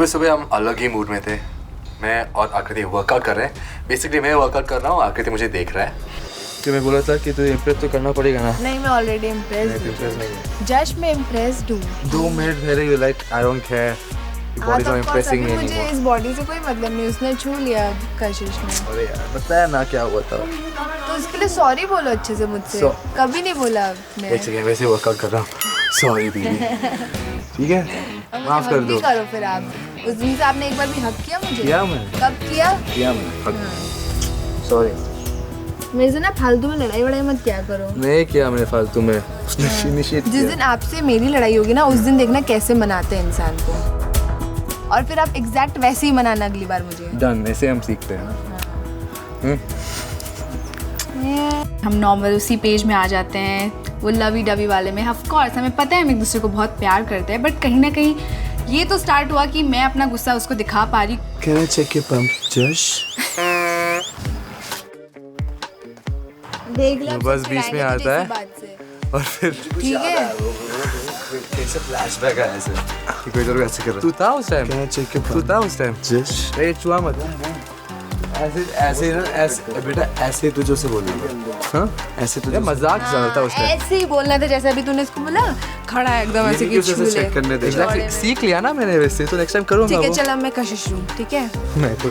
सुबह सुबह हम अलग ही मूड में थे। मैं और आकृति वर्कआउट कर रहे हैं। बेसिकली मैं वर्कआउट कर रहा हूँ, आकृति मुझे देख रहा है। कि मैं बोला था कि तुझे इम्प्रेस तो करना पड़ेगा ना। नहीं, मैं ऑलरेडी इम्प्रेस्ड हूँ। जस्ट मैं इम्प्रेस्ड हूँ। 2 मिनट मेरे you like I don't care. Body तो इम्प्रेसिंग नहीं है। मुझे इस बॉडी से कोई मतलब नहीं, उसने छू लिया कशिश ने। अरे यार बताया ना क्या हुआ था। तो उसके लिए सॉरी बोलो अच्छे से मुझसे। कभी नहीं बोला मैं। एक सेकंड, वैसे वर्कआउट कर रहा हूँ। सॉरी बीबी। ठीक है, माफ कर दो। करो फिर आप। उस दिन से आपने एक बार भी हक किया मुझे? किया मैंने। कब किया? किया मैंने। सॉरी। मेरे से ना फालतू में लड़ाई वड़ाई मत क्या करो। नहीं किया मैंने फालतू में। उसने इनिशिएट किया। जिस दिन आपसे मेरी लड़ाई होगी ना, उस दिन देखना कैसे मनाते हैं इंसान को। और फिर आप एग्जैक्ट वैसे ही मनाना अगली बार मुझे। डन, ऐसे हम सीखते हैं ना। हम नॉर्मल उसी पेज में आ जाते हैं, वो लवी डवी वाले में। ऑफ कोर्स हमें पता है हम एक दूसरे को बहुत प्यार करते हैं, बट कहीं ना कहीं ये तो स्टार्ट हुआ कि मैं अपना गुस्सा उसको दिखा पा रही। Can I check your pump, Josh? देख लो बस बीच में आता है और फिर ठीक है। कैसे फ्लैशबैक आया ऐसे कि कोई लोग ऐसे कर रहा है। तू था उस time? Can I check your pump? तू था उस टाइम? Josh? ए चुआ मत। ऐसे ऐसे ना ऐसे बेटा ऐसे तुझे से बोलना। हाँ ऐसे तुझे मजाक चल रहा था उस टाइम। ऐसे ही बोलना था जैसे अभी तूने इसको बोला। खड़ा है एकदम ऐसे कि छू ले। चेक करने दे। Exactly, सीख लिया ना मैंने वैसे, तो नेक्स्ट टाइम करूँगा। ठीक है चल, अब मैं कशिश हूँ, ठीक है? मैं तो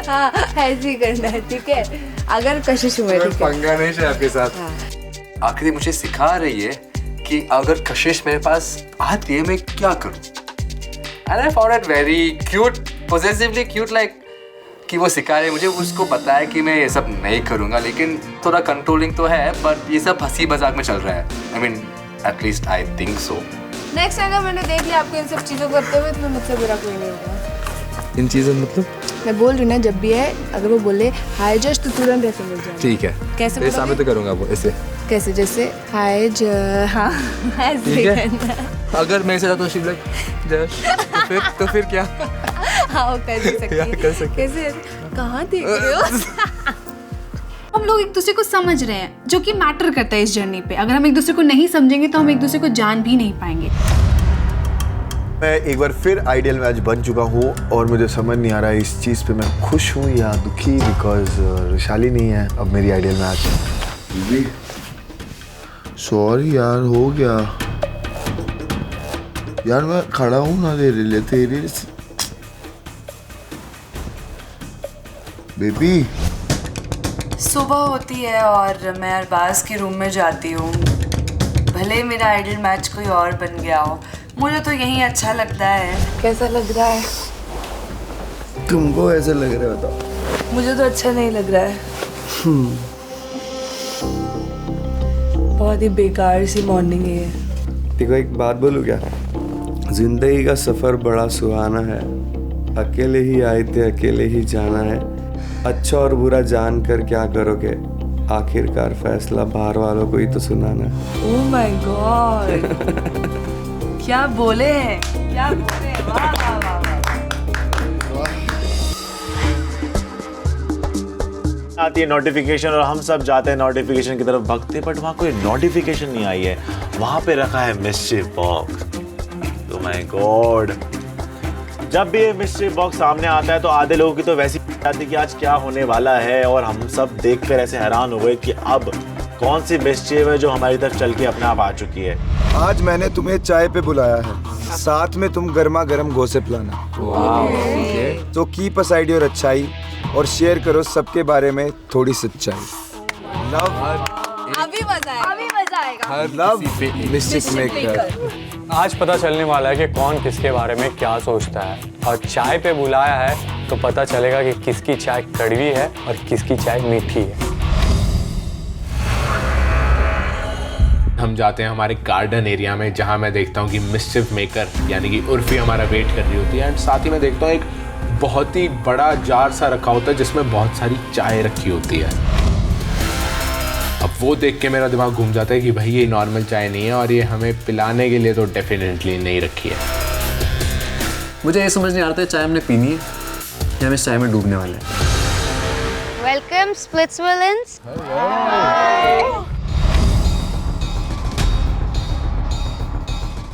हाँ ऐसे ही करना है, ठीक है? अगर कशिश हुए ठीक है। पंगा नहीं है आपके साथ। आखिरी मुझे सिखा रही है कि अगर कशिश मेरे पास आती है मैं क्या करूँ। And I found it very cute, possessively cute, like कि वो सिखा रहे मुझे। उसको पता है कि मैं ये सब नहीं करूँगा, लेकिन थोड़ा कंट्रोलिंग तो है, बट ये सब हंसी मजाक में चल रहा है। I mean, at least I think so. Next अगर मैंने देख लिया आपको इन सब चीज़ों को करते हुए, तो मुझसे बुरा कोई नहीं होगा। इन चीज़ों मतलब? मैं बोल रही हूँ ना, जब भी है अगर वो बोले हाय जश तो तुरंत ऐसे बोल जाए। ठीक है। कैसे तेरे सामने तो करूँगा वो ऐसे। कैसे? जैसे हाय हाँ ऐसे ठीक है। करना। अगर मैं ऐसे जाता हूँ शिव लाइक जश, तो फिर क्या? हाँ वो कर सकती है। कर सकते। कैसे? कहाँ देख रहे हो? हम लोग एक दूसरे को समझ रहे हैं, जो कि मैटर करता है इस जर्नी पे। अगर हम एक दूसरे को नहीं समझेंगे तो हम एक दूसरे को जान भी नहीं पाएंगे। मैं एक बार फिर आइडियल मैच बन चुका हूँ और मुझे समझ नहीं आ रहा है इस चीज़ पे मैं खुश हूँ या दुखी, बिकॉज वैशाली नहीं है अब मेरी आइडियल मैच। सॉरी यार, हो गया यार, मैं खड़ा हूँ ना तेरे बेबी। सुबह होती है और मैं अरबाज के रूम में जाती हूँ। भले मेरा आइडल मैच कोई और बन गया हो, मुझे तो यही अच्छा लगता है। कैसा लग रहा है? तुमको ऐसा लग रहा है बताओ? मुझे तो अच्छा नहीं लग रहा है। बहुत ही बेकार सी मॉर्निंग है। देखो एक बात बोलूँ क्या, जिंदगी का सफर बड़ा सुहाना है। अकेले ही आए थे अकेले ही जाना है। अच्छा और बुरा जान कर क्या करोगे, आखिरकार फैसला बाहर वालों को ही तो सुनाना है। ओह माय गॉड, क्या बोले हैं, क्या बोले हैं। वाह वाह वाह वाह। आती है नोटिफिकेशन और हम सब जाते हैं नोटिफिकेशन की तरफ भागते, बट वहाँ कोई नोटिफिकेशन नहीं आई है। वहाँ पे रखा है मिस्चिफ बॉक्स। तो माय गॉड, जब भी ये मिस्चिफ बॉक्स सामने आता है तो आधे लोगों की तो वैसी आती कि आज क्या होने वाला है, और हम सब देखकर ऐसे हैरान हो गए कि अब कौन सी मिस्चिफ है जो हमारी तरफ चल के अपने आप आ चुकी है। आज मैंने तुम्हें चाय पे बुलाया है, साथ में तुम गर्मा गर्म गोसेप लाना। तो कीप अ साइड योर अच्छाई और शेयर करो सबके बारे में थोड़ी सच्चाई। लव अभी मजा आएगा। Love mischief maker. आज पता चलने वाला है कि कौन किसके बारे में क्या सोचता है, और चाय पे बुलाया है तो पता चलेगा कि किसकी चाय कड़वी है और किसकी चाय मीठी है। हम जाते हैं हमारे गार्डन एरिया में, जहां मैं देखता हूं कि मिस्चिफ मेकर यानी कि उर्फी हमारा वेट कर रही होती है, एंड साथ ही मैं देखता हूं एक बहुत ही बड़ा जार सा रखा होता है जिसमें बहुत सारी चाय रखी होती है। अब वो देख के मेरा दिमाग घूम जाता है कि भाई ये नॉर्मल चाय नहीं है और ये हमें पिलाने के लिए तो डेफिनेटली नहीं रखी है। मुझे ये समझ नहीं आता है चाय हमने पीनी है या हम इस चाय में डूबने वाले हैं। वेलकम स्प्लिट्सविलेंस।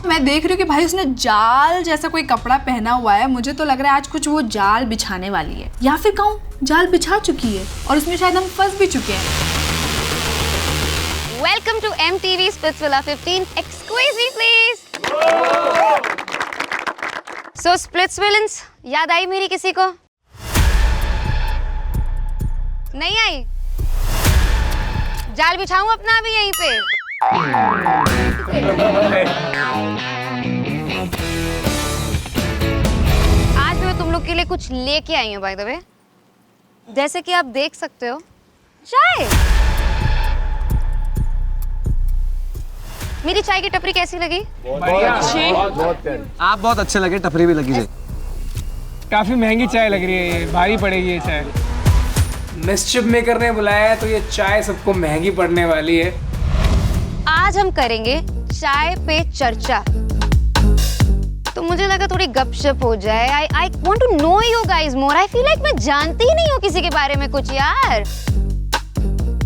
मैं देख रही हूँ कि भाई उसने जाल जैसा कोई कपड़ा पहना हुआ है। मुझे तो लग रहा है आज कुछ वो जाल बिछाने वाली है, या फिर कहूँ जाल बिछा चुकी है और उसमें शायद हम फंस भी चुके हैं। Welcome to MTV Splitsvilla 15. Exquisite, please. So Splitsvillans, याद आई मेरी किसी को? नहीं आई? जाल बिछाऊं अपना भी यहीं पे? आज मैं तुम लोग के लिए कुछ लेके आई हूँ, बाय द वे। जैसे कि आप देख सकते हो, चाय। मेरी चाय की टपरी कैसी लगी? आप बहुत अच्छे लगे, टपरी भी लगी। काफी महंगी चाय लग रही है, ये भारी पड़ेगी ये चाय। मिस्चिफ मेकर ने बुलाया है तो ये चाय सबको महंगी पड़ने वाली है। आज हम करेंगे चाय पे चर्चा। तो मुझे लगा थोड़ी गपशप हो जाए। I want to know you guys more. I feel like मैं जानती ही नहीं हूँ किसी के बारे में कुछ यार।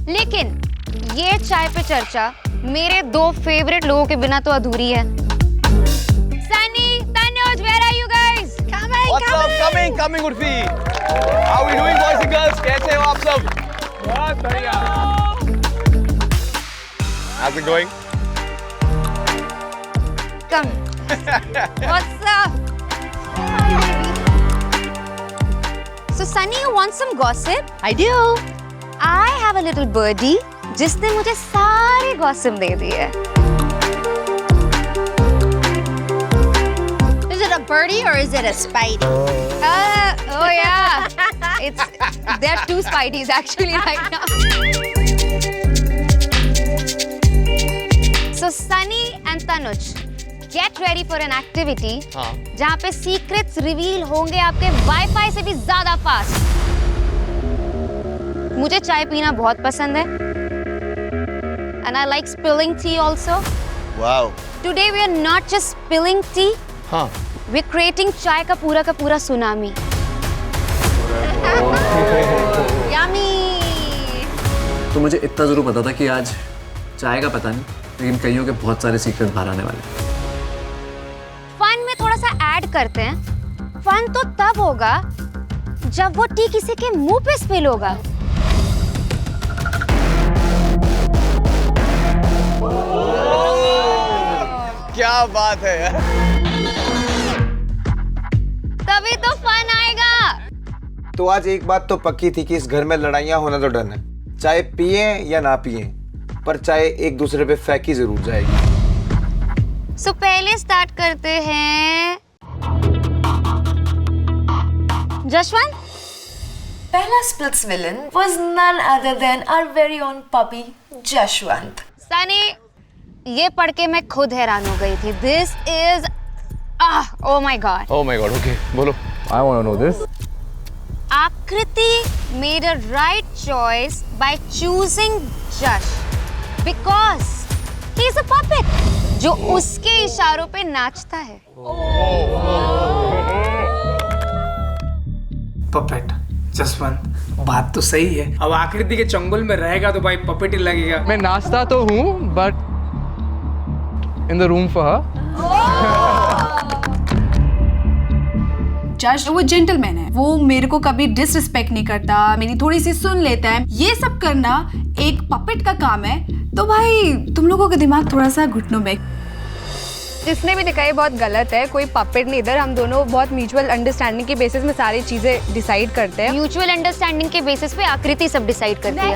लेकिन ये चाय पे चर्चा मेरे 2 फेवरेट लोगों के बिना तो अधूरी है। Sunny, Tanuj, where are you guys? Coming Urfi. How are we doing boys and girls? कैसे हो आप सब? बहुत बढ़िया। How's it going? Come. What's up? So Sunny, you want some gossip? I do. I have a little birdie जिसने मुझे सारे gossip दे दिए। Is it a birdie or is it a spidey? Oh yeah, there are 2 spideys actually right now. So Sunny and Tanuj, get ready for an activity जहाँ पे secrets reveal होंगे आपके wifi से भी ज़्यादा फास्ट। मुझे चाय पीना बहुत पसंद है। And I like spilling tea also. Wow. Today we are not just spilling tea. हाँ. We're creating चाय का पूरा सुनामी. Yummy. तो मुझे इतना जरूर पता था कि आज चाय का पता नहीं, लेकिन कईयों के बहुत सारे सीक्रेट बाहर आने वाले। फन में थोड़ा सा ऐड करते हैं। फन तो तब होगा जब वो टी किसी के मुंह पे स्पिल होगा। क्या बात है यार। तभी तो फन आएगा। तो आज एक बात तो पक्की थी कि इस घर में लड़ाइयाँ होना तो डन है। चाहे पिए या ना पिए, पर चाहे एक दूसरे पे फेंकी जरूर जाएगी। सो पहले स्टार्ट करते हैं। जशवंत, पहला splits villain was none other than our very own puppy Jashwant. Sunny, ये पढ़ के मैं खुद हैरान हो गई थी। This is oh my god. Oh my god, okay, बोलो। I want to know this. Akriti made a right choice by choosing Jash because he is a puppet जो उसके इशारों पे नाचता है। पपेट जसवंत, बात तो सही है। अब आकृति के चंगुल में रहेगा तो भाई पपेट ही लगेगा। मैं नाचता तो हूँ but in the room for her. जश वो जेंटलमैन है, वो मेरे को कभी डिसरिस्पेक्ट नहीं करता, मेरी थोड़ी सी सुन लेता है। ये सब करना एक पपेट का काम है। तो भाई तुम लोगों का दिमाग थोड़ा सा घुटनों में। जिसने भी लिखा है बहुत गलत है। कोई पपेट नहीं, इधर हम दोनों बहुत म्यूचुअल अंडरस्टैंडिंग के बेसिस में सारी चीजें डिसाइड करते हैं। म्यूचुअल अंडरस्टैंडिंग के बेसिस पे आकृति सब डिसाइड करती है।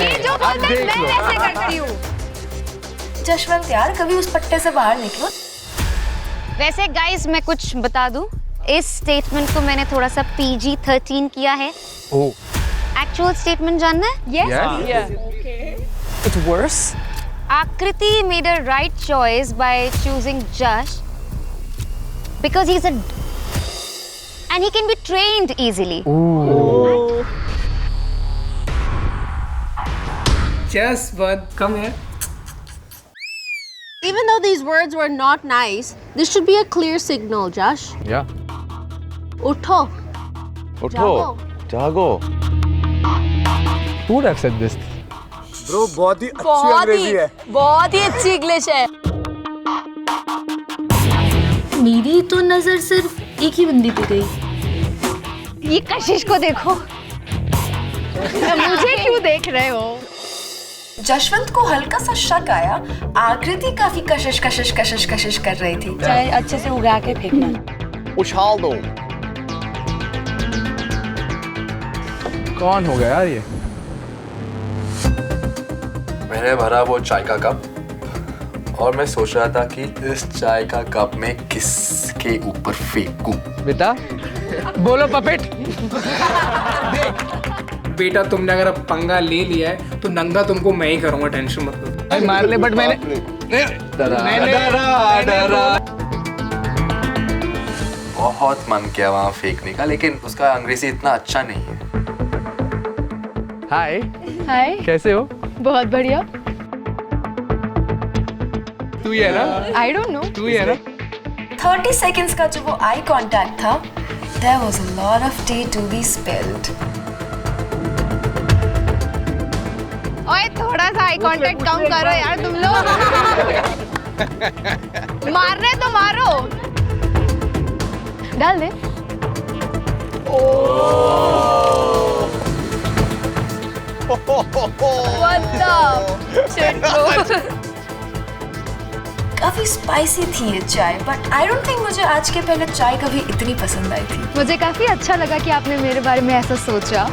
ये जो बोलता है मैं वैसे करती हूँ। जशवंत यार, कभी उस पट्टे से बाहर निकलो। वैसे गाइस मैं कुछ बता दूं, इस स्टेटमेंट को मैंने थोड़ा सा PG-13 किया है। एक्चुअल स्टेटमेंट जानना है? Yes. It's worse. Akriti made a right choice by choosing Jash because he's a and he can be trained easily. Jaswant, come here. Even though these words were not nice, this should be a clear signal, Josh. Yeah. Utho. उठो, जागो। Who would have said this? Bro बहुत ही अच्छी अंग्रेजी है। बहुत ही अच्छी English है। मेरी तो नजर सिर्फ एक ही बंदी पे गई। ये कशिश को देखो। मुझे क्यों देख रहे हो? जशवंत को हल्का सा शक आया, आकृति काफी कशिश कशिश कशिश कशिश कर रही थी। चाहे अच्छे से उगा के फेंकना। उछाल दो। कौन हो गया यार ये? मैंने भरा वो चाय का कप और मैं सोच रहा था कि इस चाय का कप में किसके ऊपर फेंकूं। बेटा बोलो पपेट। बेटा तुमने अगर अब पंगा ले लिया है तो नंगा तुमको मैं ही करूंगा, टेंशन मत लो। भाई मार ले, बट मैंने बहुत मन किया वहां फेंकने का, लेकिन उसका अंग्रेजी इतना अच्छा नहीं है। हाय हाय, कैसे हो? बहुत बढ़िया। तू ही है ना? I don't know. तू ही है ना? 30 seconds का जो वो आई कांटेक्ट था, there was a lot of tea to be spilled. ओए थोड़ा सा आई कांटेक्ट कम करो यार तुम लोग। मारने तो मारो। डाल दे। What the shit bro? काफी स्पाइसी थी ये चाय, बट आई डोंट थिंक मुझे आज के पहले चाय कभी इतनी पसंद आई थी। मुझे काफी अच्छा लगा कि आपने मेरे बारे में ऐसा सोचा,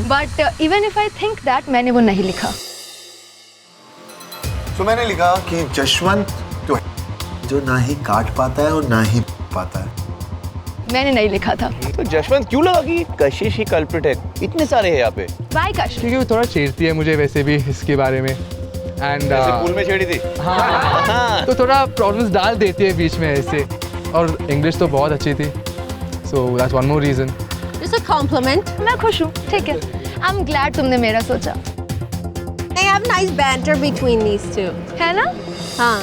but even if I think that, मैंने वो नहीं लिखा। तो मैंने लिखा कि जशवंत जो ना ही काट पाता है और ना ही पाता है। मैंने नहीं लिखा था। तो जशवंत क्यों लगा कि कशिश ही कल्प्रिट है? इतने सारे हैं यहाँ पे। बाय कशिश। क्योंकि वो थोड़ा छेड़ती है मुझे वैसे भी इसके बारे में, एंड पूल में छेड़ी थी। हाँ, तो थोड़ा प्रॉब्लम्स डाल देती है बीच में ऐसे, और इंग्लिश तो बहुत अच्छी थी, so that's one more reason. It's a compliment. मैं खुश हूँ, ठीक है। आई एम ग्लैड तुमने मेरा सोचा। They have nice banter between these two. है ना? हाँ।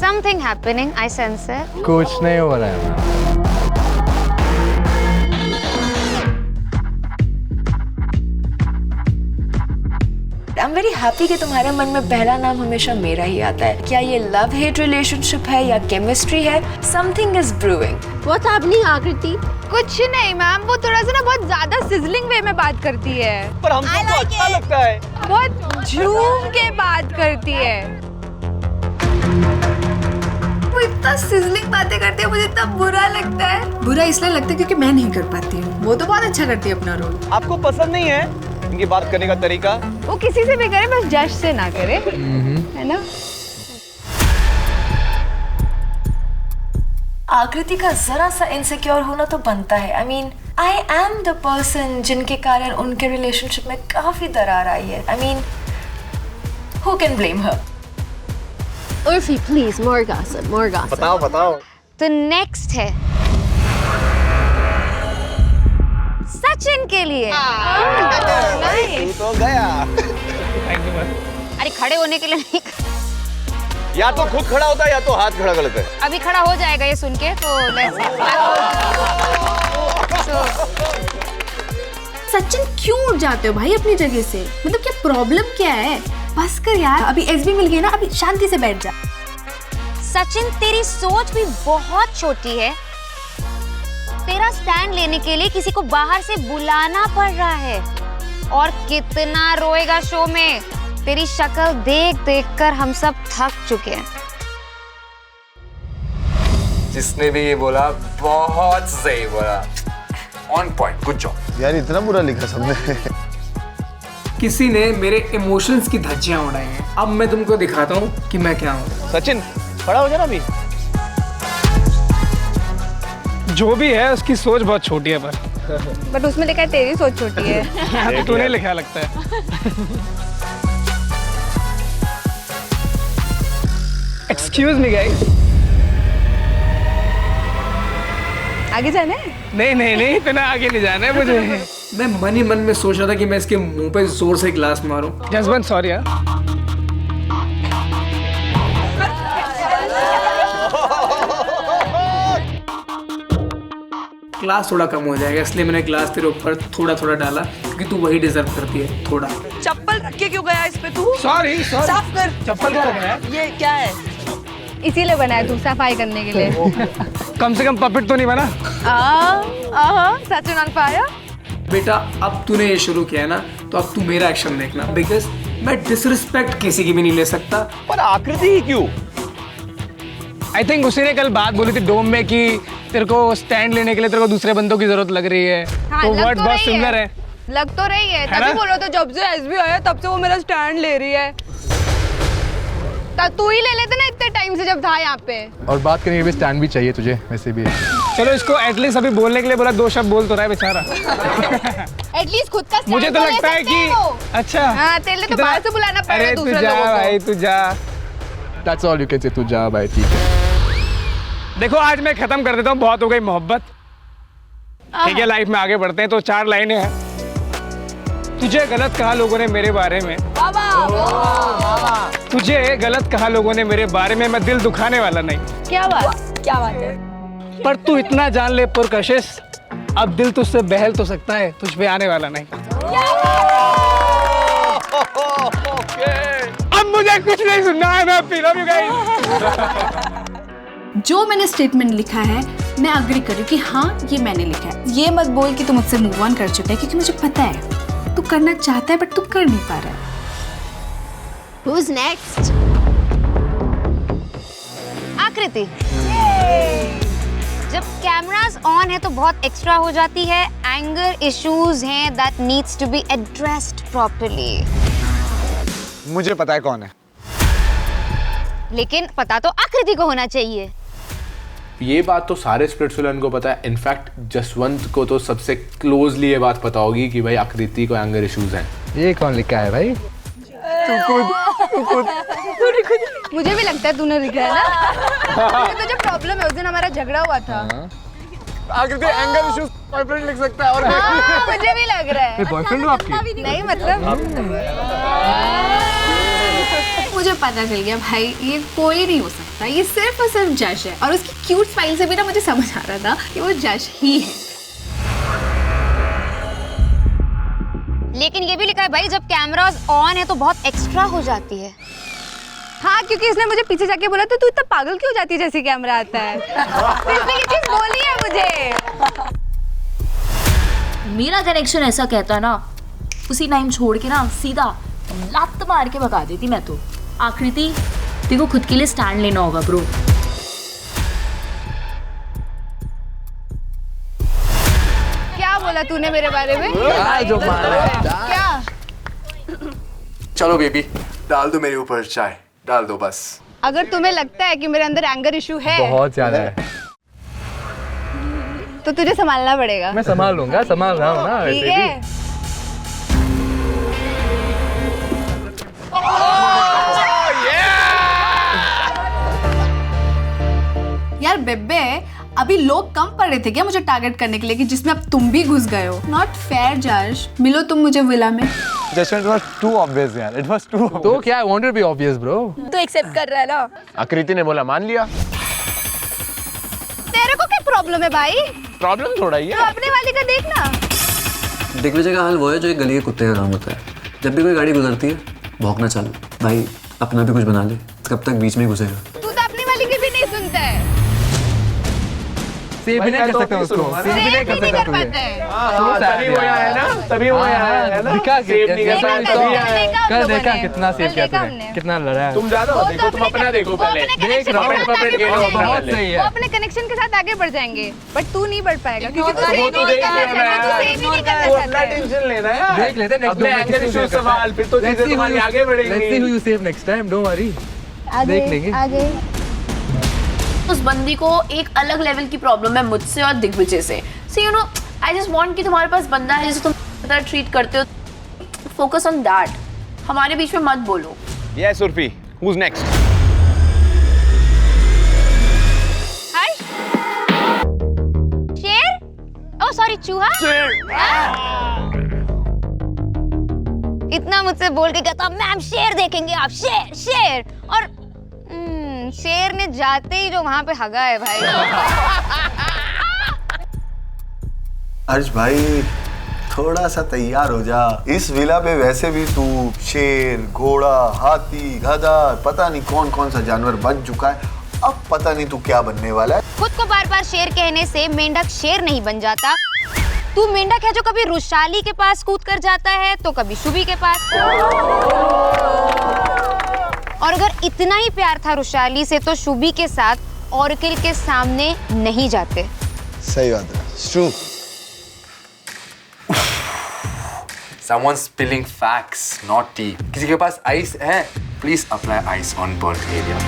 Something happening, I sense it. कुछ नहीं हो रहा है। I'm very happy कि तुम्हारे मन में पहला नाम हमेशा मेरा ही आता है। क्या ये लव हेट रिलेशनशिप है या केमिस्ट्री है? Something is brewing. What's happening, आकृति? कुछ नहीं मैम, वो थोड़ा सा ना बहुत ज्यादा सिजलिंग वे में बात करती है। पर हमको तो अच्छा लगता है। बहुत झूम के बात करती है। वो इतना सिजलिंग बातें करती है, मुझे इतना बुरा लगता है। बुरा इसलिए लगता है क्योंकि मैं नहीं कर पाती हूँ। वो तो बहुत अच्छा करती है अपना रोल। आपको पसंद नहीं है इनकी बात करने का तरीका? वो किसी से भी करे, बस जज से ना करे, है ना? आकृति का जरा सा इनसिक्योर होना तो बनता है। I mean I am the person जिनके कारण उनके रिलेशनशिप में काफी दरार आई है। I mean who can blame her? Urfi, please, more gossip, more gossip. बताओ बताओ। तो नेक्स्ट है सचिन के लिए। तू तो गया। अरे खड़े होने के लिए नहीं, या तो खुद खड़ा होता है या तो हाथ खड़ा गलत है। अभी खड़ा हो जाएगा ये सुन के, तो सचिन क्यों उठ जाते हो भाई अपनी जगह से? मतलब क्या प्रॉब्लम क्या है? बस कर यार, अभी एसबी मिल गई ना, अभी शांति से बैठ जा। सचिन तेरी सोच भी बहुत छोटी है। तेरा स्टैंड लेने के लिए किसी को बाहर से बुलाना पड़ रहा है, और कितना रोएगा शो में। तेरी शक्ल देख देख कर हम सब थक चुके हैं। जिसने भी ये बोला बहुत सही बोला, ऑन पॉइंट, गुड जॉब। यार इतना बुरा लिखा सबने। किसी ने मेरे इमोशंस की धज्जियां उड़ाई हैं। अब मैं तुमको दिखाता हूँ कि मैं क्या हूँ। सचिन खड़ा हो जा ना अभी। जो भी है उसकी सोच बहुत छोटी है, बट उसमें लिखा है तेरी सोच छोटी है। तो तूने लिखा लगता है। Excuse me guys. आगे जाना है? नहीं नहीं नहीं, इतना आगे नहीं जाना है मुझे। मैं मन ही मन में सोच रहा था कि मैं इसके मुंह पे जोर से गिलास मारूं। जसवंत सॉरी यार। ग्लास थोड़ा कम हो जाएगा, इसलिए मैंने ग्लास तेरे ऊपर थोड़ा थोड़ा डाला, क्योंकि तू वही डिजर्व करती है थोड़ा। चप्पल रख के क्यों गया इस पे तू? Sorry sorry. साफ कर। चप्पल क्या रखा है? ये क्या है? इसीलिए बनाया तू सफाई करने के लिए। कम से कम पपेट तो नहीं बना। सच में पाया। बेटा अब तूने ये शुरू किया है ना, तो अब तू मेरा एक्शन देखना, बिकॉज मैं डिसरिस्पेक्ट किसी की भी नहीं ले सकता। पर आकृति ही क्यों? आई थिंक उसी ने कल बात बोली थी डोम में कि तेरे को स्टैंड लेने के लिए तेरे को दूसरे बंदों की जरूरत लग रही है। हाँ, तो लग वर्ड तो बहुत रही सिमिलर है। लग तो रही है, है तभी ना? बोल रहा था जब से एसबी आया तब से वो मेरा स्टैंड ले रही है। तू ही ले लेते ना इतने टाइम से जब था यहाँ पे। और बात करने के लिए स्टैंड भी चाहिए तुझे वैसे भी। चलो इसको एटलीस्ट अभी बोलने के लिए बोला, 2 शब्द बोल तो रहा है बेचारा। एटलीस्ट खुद का मुझे तो लगता है कि अच्छा हाँ तेरे लिए तो बाहर से बुलाना पड़ेगा अरे तू दूसरे जा लोगों को। भाई तू जा। That's all you can say, तू जा भाई, ठीक है। देखो आज मैं खत्म कर देता हूँ, बहुत हो गई मोहब्बत। ठीक है लाइफ में आगे बढ़ते हैं। तो 4 लाइनें हैं। तुझे गलत कहा लोगों ने मेरे बारे में, तुझे गलत कहा लोगों ने मेरे बारे में, मैं दिल दुखाने वाला नहीं। क्या बात है। पर तू इतना जान ले पुरकशिश, अब दिल तुझसे बहल तो सकता है, तुझ पे आने वाला नहीं। अब मुझे कुछ नहीं सुनना है, मैं पी लव यू गाइस। जो मैंने स्टेटमेंट लिखा है मैं अग्री करूँ कि हाँ ये मैंने लिखा है। ये मत बोल कि तू मुझसे मूव ऑन कर चुका है, क्योंकि मुझे पता है तू करना चाहता है बट तू कर नहीं पा रहा है। Who's next? आकृति। जब कैमरास ऑन है तो बहुत एक्स्ट्रा हो जाती है, एंगर इश्यूज हैं that needs to be addressed properly। मुझे पता है कौन है। लेकिन पता तो आकृति को होना चाहिए। ये बात तो सारे स्प्लिट्सविलन को पता है। इनफैक्ट जसवंत को तो सबसे क्लोजली ये बात पता होगी कि भाई आकृति को एंगर इश्यूज हैं। ये कौन लिखा है भाई? मुझे भी लगता है तूने लिखा है ना। तो जो प्रॉब्लम है उस दिन हमारा झगड़ा हुआ था। आकृति एंगर इश्यूज बॉयफ्रेंड लिख सकता है। और हाँ, मुझे भी लग रहा है। बॉयफ्रेंड हो आपकी? नहीं मतलब मुझे पता चल गया भाई ये कोई नहीं हो सकता, ये सिर्फ और सिर्फ जश है। और उसकी क्यूट स्माइल से भी ना मुझे समझ आ रहा था कि वो जश ही है। लेकिन ये भी लिखा है भाई जब कैमरास ऑन है तो बहुत एक्स्ट्रा हो जाती है। हाँ क्योंकि इसने मुझे पीछे जाके बोला तो तू इतना पागल क्यों जाती है जैसे कैमरा आता है। तो इसने ये चीज बोली है मुझे। मेरा कनेक्शन ऐसा कहता ना, उसी टाइम छोड़ के ना सीधा लात मार के भगा देती मैं तो। आकृति देखो खुद के लिए स्टैंड लेना होगा ब्रो। क्या बोला तूने मेरे बारे में? क्या? चलो बेबी डाल दो मेरे ऊपर चाय, डाल दो बस। अगर तुम्हें लगता है कि मेरे अंदर एंगर इशू है बहुत ज्यादा है तो तुझे संभालना पड़ेगा। मैं संभाल लूंगा, संभाल रहा हूँ ना ठीक वैसे है। भी। यार बेबे अभी लोग कम पड़ रहे थे क्या मुझे टारगेट करने के लिए कि जिसमें अब तुम भी घुस गए हो। नॉट फेयर जश, मिलो तुम मुझे विला में। जजमेंट वाज टू ऑब्वियस यार, इट वाज टू। तो क्या I wanted to be obvious bro. तो एक्सेप्ट कर रहा है ना। आकृति ने बोला मान लिया। तेरे को क्या प्रॉब्लम है भाई? प्रॉब्लम थोड़ा ही तो है। अपने वाली का देखना। दिग्विजय का हाल वो है जो एक गली के कुत्ते का काम होता है। जब भी कोई गाड़ी गुजरती है भौंकना चालू। भाई अपना भी कुछ बना ले, कब तक बीच में घुसेगा। तू तो अपनी वाली की भी नहीं सुनता है। सेव भी नहीं कर सकता उसको, सेव भी नहीं कर सकता तुझे। तभी वो यहाँ है ना, तभी वो यहाँ है ना। दिखा सेव नहीं कर पाया तभी यहाँ है। कर देखा कितना सेव किया तूने, कितना लड़ा है। तुम ज्यादा मत देखो, तुम अपना देखो पहले। देख रहा हूँ, पपेट खेलो अपना बहुत पहले। सही वो है। अपने कनेक्शन के साथ आगे बढ़ जाएंगे बट तू नहीं बढ़ पाएगा क्योंकि तू वो सेव तो नहीं देख करना लिया मैं चाहता है। तू सेव ही नहीं करना तू चाहता अपना है। टेंशन लेना है। देख लेते हैं अपने एंगर इश्यूज सवाल, फिर तो चीजें तुम्हारी आगे बढ़ेंगी। Let's see who you save next time, don't worry. देख लेंगे। आगे उस बंदी को एक अलग लेवल की प्रॉब्लम है मुझसे और दिग्विजय से। So you know I just want कि तुम्हारे पास बंदा है जिसे तुम तरह ट्रीट करते हो, फोकस ऑन दैट। हमारे बीच में मत बोलो। Yes Urfi, who's next? हर्ष? शेर? ओह सॉरी चूहा? इतना मुझसे बोल के कहता मैम शेर देखेंगे आप, शेर शेर। और शेर ने जाते ही जो वहां पे हगा है भाई। हर्ष भाई थोड़ा सा तैयार हो जा। इस विला पे वैसे भी तू शेर, घोड़ा, हाथी, गधा, पता नहीं कौन कौन सा जानवर बन चुका है। अब पता नहीं तू क्या बनने वाला है। खुद को बार बार शेर कहने से मेंढक शेर नहीं बन जाता। तू मेंढक है जो कभी रुशाली के पास कूद कर जाता है तो कभी शुभी के पास। और अगर इतना ही प्यार था रुशाली से तो शुभी के साथ ऑरेकल के सामने नहीं जाते। सही बात है, true. Someone's spilling facts, not tea. किसी के पास आइस है? Please apply ice on burnt area.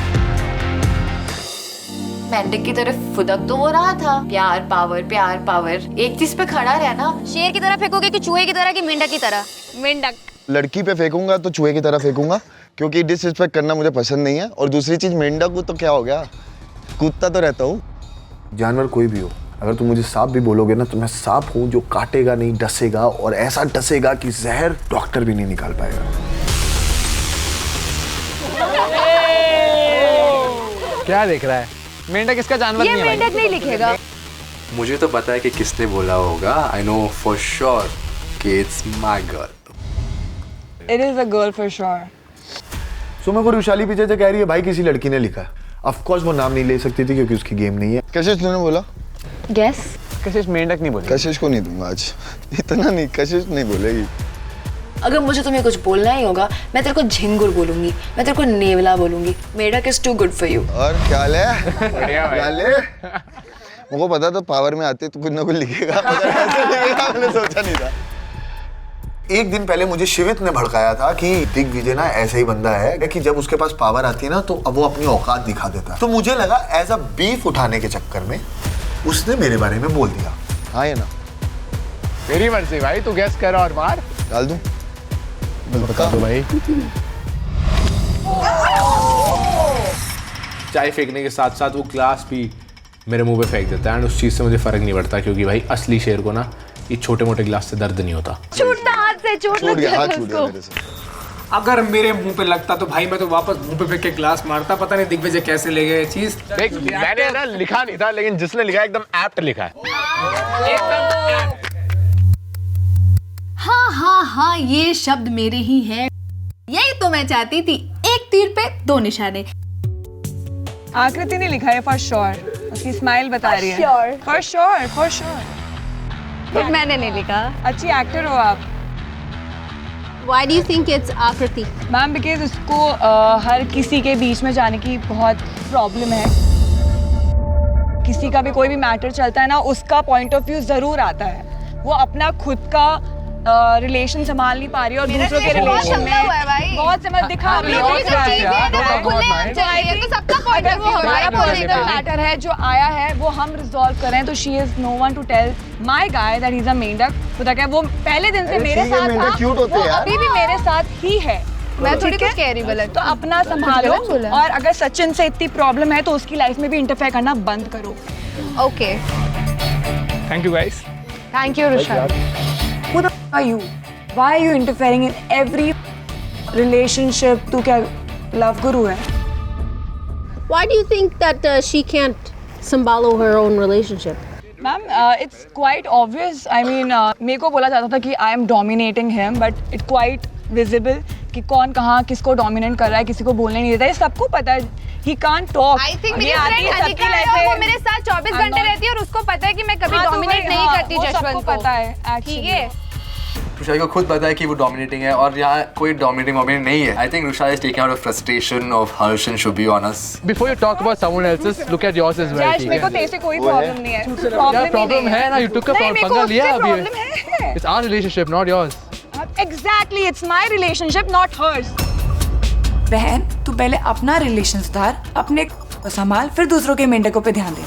मेंढक की तरफ फुदक तो हो रहा था, प्यार पावर। एक चीज पे खड़ा रहना। शेर की तरह फेंकोगे कि चूहे की तरह कि मेंढक की तरह? मेंढक। लड़की पे फेंकूंगा तो चूहे की तरह फेंकूंगा, क्योंकि डिसरिस्पेक्ट करना मुझे पसंद नहीं है। और दूसरी चीज, मेंढक को तो क्या हो गया, कूदता तो रहता हूँ। जानवर कोई भी हो, अगर तुम मुझे सांप भी बोलोगे ना तो मैं सांप हूँ जो काटेगा नहीं, डसेगा, और ऐसा डसेगा कि जहर डॉक्टर भी नहीं निकाल पाएगा। क्या देख रहा है? मेंढक इसका जानवर नहीं है। ये मेंढक नहीं लिखेगा। मुझे तो पता है कि किसने बोला होगा। I know for sure कि it's my girl. It is a girl for sure. सुमन को रुशाली पीछे से कह रही है भाई किसी लड़की ने लिखा है। ऑफ कोर्स वो नाम नहीं ले सकती थी क्योंकि उसकी गेम नहीं है। कशिश तूने बोला? Guess? कशिश मेंढक नहीं बोलेगी। कशिश को नहीं दूंगा आज, इतना नहीं, कशिश नहीं बोलेगी। अगर मुझे तुम्हें कुछ बोलना ही होगा, मैं तेरे को झिंगुर बोलूंगी, मैं तेरे को नेवला बोलूंगी। मेंढक is too good for you. और क्या है? क्या ले? मुझे पता था पावर में आते तो कुछ ना कुछ लिखेगा, मगर ऐसे लिखेगा मैंने सोचा नहीं था। एक दिन पहले मुझे शिवित ने भड़काया था कि दिग्विजय ना ऐसा ही बंदा है कि जब उसके पास पावर आती है ना तो अब वो अपनी औकात दिखा देता है। तो मुझे लगा एज अ बीफ उठाने के चक्कर में उसने मेरे बारे में बोल दिया। हाँ या ना? मेरी मर्जी भाई, तू गेस कर और मार। डाल दूं? बता दो भाई। चाय फेंकने के साथ साथ वो ग्लास भी मेरे मुंह पे फेंक देता है, एंड उस चीज से मुझे फर्क नहीं पड़ता क्योंकि भाई असली शेर को ना ये छोटे मोटे गिलास से दर्द नहीं होता। छूटता हाथ से, चोट लग गया, हाथ जाता छूट गया उसको। मेरे से। अगर मेरे मुंह पे लगता तो भाई मैं तो वापस मुंह पे फेंक के ग्लास मारता। पता नहीं दिग्विजय कैसे ले गए ये चीज। देख, मैंने ना लिखा नहीं था, लेकिन जिसने लिखा एकदम एप्ट लिखा है। हाँ, ये शब्द मेरे ही है। यही तो मैं चाहती थी, एक तीर पे दो निशाने। आकृति ने लिखा है फॉर श्योर, उसकी स्माइल बता रही है। For sure. बट मैंने नहीं लिखा। अच्छी एक्टर हो आप। Why do you think it's Akriti? Ma'am because उसको हर किसी के बीच में जाने की बहुत प्रॉब्लम है। किसी का भी कोई भी मैटर चलता है ना, उसका पॉइंट ऑफ व्यू जरूर आता है। वो अपना खुद का रिलेशन संभाल नहीं पा रही और दूसरों के रिलेशन में बहुत समझ दिखा रही है। मैटर है जो आया है वो हम रिजॉल्व करें, तो she is no one to tell my guy that is a मेंढक। तो वो पहले दिन से मेरे साथ था, वो अभी भी मेरे साथ ही है। मैं थोड़ी कुछ कह रही गलत। तो अपना संभालो, और अगर सचिन से इतनी प्रॉब्लम है तो उसकी लाइफ में भी इंटरफेयर करना बंद करो। Okay, thank you guys. Thank you Rushal. Who the f are you? Why are you interfering in every relationship? तू क्या love guru है? Why do you think that she can't sambalo her own relationship? Ma'am, it's quite obvious. I mean, मेरे को बोला जाता था कि I am dominating him, but it's quite visible कि कौन कहाँ किसको डोमिनेट कर रहा है, किसी को बोलने नहीं देता है, सबको पता है। He can't talk. I think मेरी फ्रेंड अनिका है, वो मेरे साथ 24 घंटे रहती है और उसको पता है कि मैं कभी डोमिनेट नहीं करती जशवंत को। पता है, ठीक है। रुशाल को खुद पता है कि वो डोमिनेटिंग है और यहाँ कोई डोमिनेटिंग नहीं है। I think Rushal is taking out the frustration of Harsh and Shubhi on us. Before you talk about someone else's, look at yours as well. जज, मेरे को तेरे से कोई प्रॉब्लम नहीं है। प्रॉब्लम है ना, you took a पंगा लिया अभी। It's our relationship, not yours. Exactly, it's my relationship, not hers. बहन, तू पहले अपना रिलेशन सुधार, अपने को संभाल, फिर दूसरों के मेंढकों पे ध्यान दे।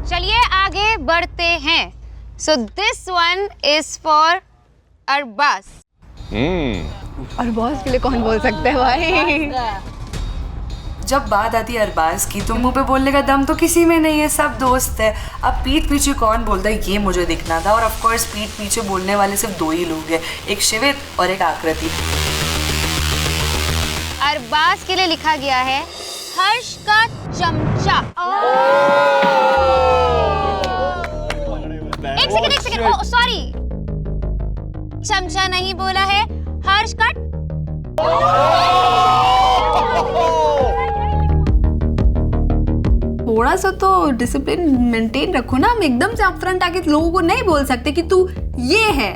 चलिए आगे बढ़ते हैं। So this one is for Arbaaz. Arbaaz के लिए कौन बोल सकता है भाई? जब बात आती है अरबाज की तो मुंह पे बोलने का दम तो किसी में नहीं है, सब दोस्त है। अब पीठ पीछे कौन बोलता है ये मुझे दिखना था, और ऑफ कोर्स पीठ पीछे बोलने वाले सिर्फ दो ही लोग हैं, एक शिवित और एक आकृति। अरबाज के लिए लिखा गया है हर्ष का चमचा। एक सेकंड, ओह सॉरी, चमचा नहीं बोला है, हर्ष का थोड़ा सा तो डिसिप्लिन मेंटेन रखो ना। हम एकदम से अपफ्रंट आके लोगों को नहीं बोल सकते कि तू ये है।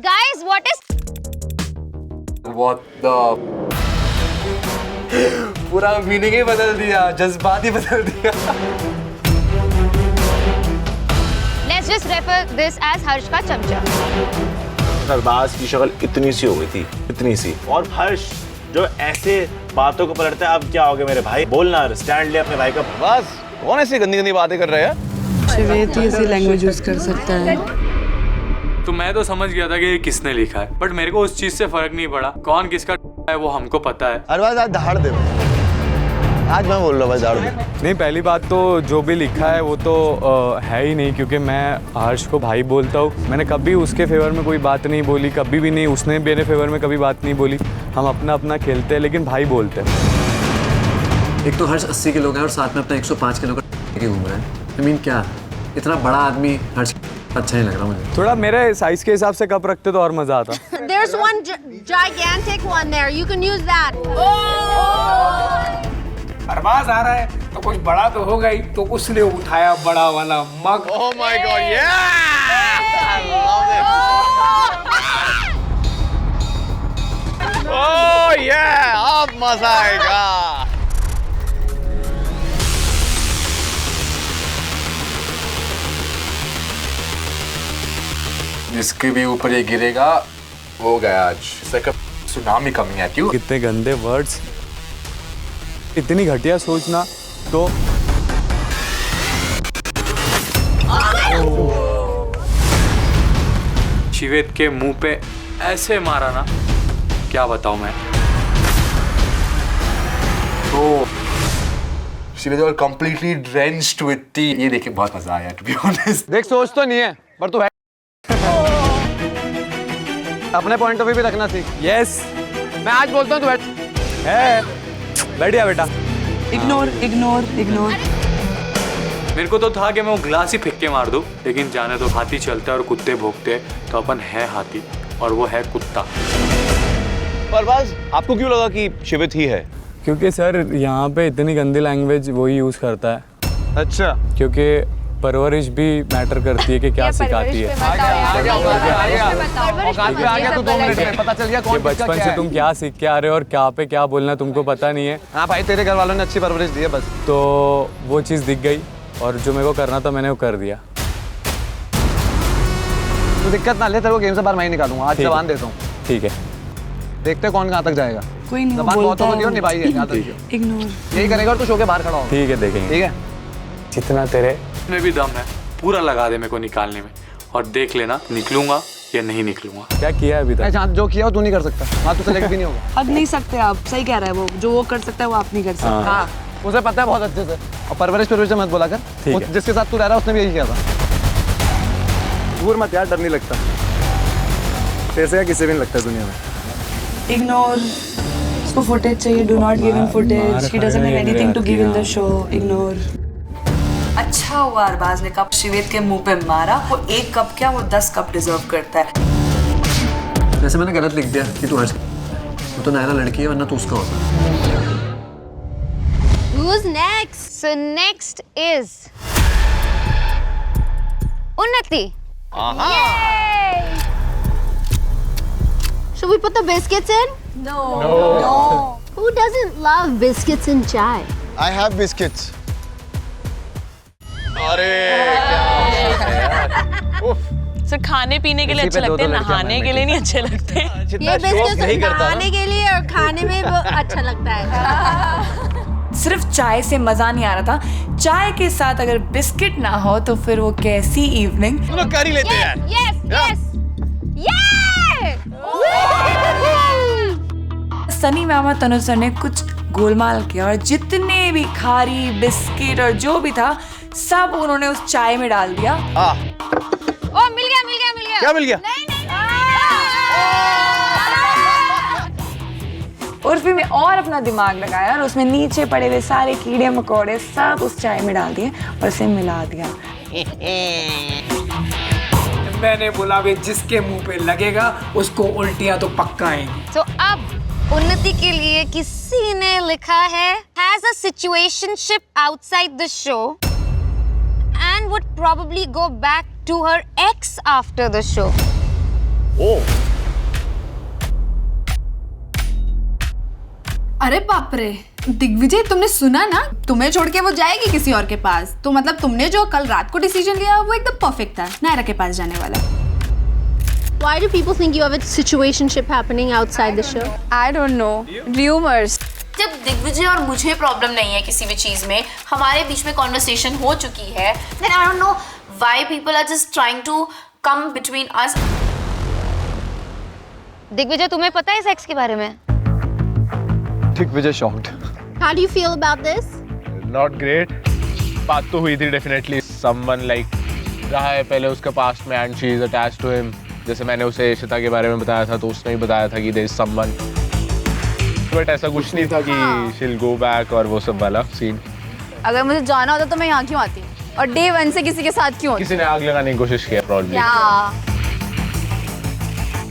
Guys, what is What the पूरा मीनिंग ही बदल दिया, जज्बात ही बदल दिया। Let's just refer this as हर्ष का चमचा। अरबाज की शक्ल इतनी सी हो गई थी, इतनी सी, और हर्ष जो ऐसे बातों को पलटता है। अब क्या हो गया मेरे भाई, बोलना, स्टैंड ले अपने भाई का। बस कौन ऐसी गंदी गंदी बातें कर रहे हैं? शिवेत ही ऐसी लैंग्वेज यूज कर सकता है। तो मैं तो समझ गया था कि ये किसने लिखा है, बट मेरे को उस चीज से फर्क नहीं पड़ा। कौन किसका है वो हमको पता है। अरबाज आज दहाड़ दे, आज मैं बोल रहा हूँ भाई दहाड़ दे। नहीं, पहली बात तो जो भी लिखा है वो तो है ही नहीं, क्योंकि मैं हर्ष को भाई बोलता हूँ। मैंने कभी उसके फेवर में कोई बात नहीं बोली, कभी भी नहीं। उसने मेरे फेवर में कभी बात नहीं बोली। हम अपना अपना खेलते हैं, लेकिन भाई बोलते हैं। एक तो हर्ष 80 किलो का है और साथ में अपना 105 किलो का लेके घूम रहा है। I mean, क्या इतना बड़ा आदमी हर्ष अच्छा नहीं लग रहा मुझे। थोड़ा मेरे साइज के हिसाब से कप रखते तो और मजा आता। There's one gigantic one there. You can use that. Arbaaz आ रहा है तो कुछ बड़ा तो होगा ही, तो उसने उठाया बड़ा वाला मग। Oh my God, oh yeah, अब मजा आएगा। जिसके भी ऊपर ये गिरेगा वो गया आज। It's like a tsunami coming at you. कितने गंदे वर्ड्स, इतनी घटिया सोचना। तो शिवेत के मुंह पे ऐसे मारा ना, क्या बताऊं मैं। तो she was all completely drenched with tea. ये देख के बहुत मजा आया, to be honest. देख, सोच तो नहीं है पर तू है। अपने पॉइंट ऑफ व्यू भी रखना सीख। यस, मैं आज बोलता हूँ तू है। बैठ गया बेटा। Ignore ignore ignore. मेरे को तो था कि मैं वो ग्लास ही फेंक के मार दूं, लेकिन जाने तो हाथी चलता है और कुत्ते भौंकते हैं, तो अपन है हाथी और वो है कुत्ता। अरबाज, आपको क्यों लगा कि शिवित ही है? क्योंकि सर यहाँ पे इतनी गंदी लैंग्वेज वही यूज करता है। अच्छा, क्योंकि परवरिश भी मैटर करती है कि क्या सिखाती है। पता चल गया कौन बचपन से तुम क्या सीख के आ रहे हो और क्या पे क्या बोलना है तुमको पता नहीं है। हाँ भाई, तेरे घर वालों ने अच्छी परवरिश दी है बस। तो वो चीज़ दिख गई और जो मेरे को करना था मैंने वो कर दिया। तू दिक्कत ना ले, तेरे को गेम से बाहर मैं ही निकालूंगा। आज जबान देता हूँ। ठीक है, देखते हैं कौन कहाँ तक जाएगा। कोई नहीं जबान बहुतों को दियो, निभाई है। इग्नोर। यही करेगा और तू शो के बाहर खड़ा हो। ठीक है, देखेंगे। ठीक है, जितना तेरे में भी दम है पूरा लगा दे मेरे को निकालने में, और देख लेना निकलूंगा या नहीं निकलूंगा। क्या किया है अभी तक? जो किया हो तू नहीं कर सकता। हाँ, तू सेलेक्ट भी नहीं होगा। अब नहीं सकते आप, सही कह रहा है वो। जो वो कर सकता है वो आप नहीं कर सकते। हाँ, उसे पता है बहुत अच्छे से। और परवरिश से मत बोला कर। जिसके साथ तू रह रहा है उसने भी यही किया था। दूर मत यार, डर नहीं लगता। तेरे से किसी भी नहीं लगता दुनिया में। इग्नोर। उसको फुटेज चाहिए। Do not give him footage. He doesn't have anything to give in the show. Ignore. अच्छा हुआ अरबाज ने कप शिवेत के मुंह पे मारा। वो 1 कप क्या, वो 10 कप डिजर्व करता है। वैसे मैंने गलत लिख दिया कि तू हर्ष, वो तो नायरा लड़की है, वरना तू उसका होता। Who's next? So next is Unnati. Yay! Should we put the biscuits in? No. Who doesn't love biscuits and chai? I have biscuits. अरे सर, खाने पीने के लिए अच्छे लगते हैं, नहाने के लिए नहीं अच्छे लगते। ये बिस्किट्स नहाने के लिए और खाने में अच्छा लगता है। सिर्फ चाय से मजा नहीं आ रहा था। चाय के साथ अगर बिस्किट ना हो तो फिर वो कैसी इवनिंग। तुम लोग कर ही लेते हैं। Yes, yes, yeah! Sunny ma'am और तनु सर ने कुछ गोलमाल किया और जितने भी खारी बिस्किट और जो भी था सब उन्होंने उस चाय में डाल दिया। ओ, मिल गया। क्या मिल गया? उर्फी में और अपना दिमाग लगाया और उसमें नीचे पड़े हुए सारे कीड़े मकोड़े सब उस चाय में डाल दिए और उसे मिला दिया। मैंने बोला वे जिसके मुंह पे लगेगा उसको उल्टियां तो पक्का आएंगी। So अब उन्नति के लिए किसी ने लिखा है has a situationship outside the show and would probably go back to her ex after the show. अरे बाप रे, दिग्विजय तुमने सुना ना, तुम्हें छोड़ के वो जाएगी किसी और के पास। तो मतलब तुमने जो कल रात को डिसीजन लिया वो एकदम परफेक्ट था, नायरा के पास जाने वाला। Why do people think you have a situationship happening outside the show? I don't know. Rumors. जब दिग्विजय और मुझे प्रॉब्लम नहीं है किसी भी चीज में, हमारे बीच में कॉन्वर्सेशन हो चुकी है, then I don't know why people are just trying to come between us. Digvijay तुम्हें पता है सेक्स के बारे में? Digvijay shocked. How do you feel about this? Not great. बात तो हुई थी डेफिनेटली। समवन लाइक रहा है पहले उसके पास्ट में and she is attached to him. जैसे मैंने उसे इशिता के बारे में बताया था तो उसने ही बताया था कि देयर इज समवन, बट ऐसा कुछ नहीं था कि शी विल गो बैक और वो सब वाला सीन। अगर मुझे जाना होता तो मैं यहाँ क्यों आती और डे 1 से किसी के साथ क्यों? किसी ने आग लगाने की कोशिश किया प्रॉब्लम।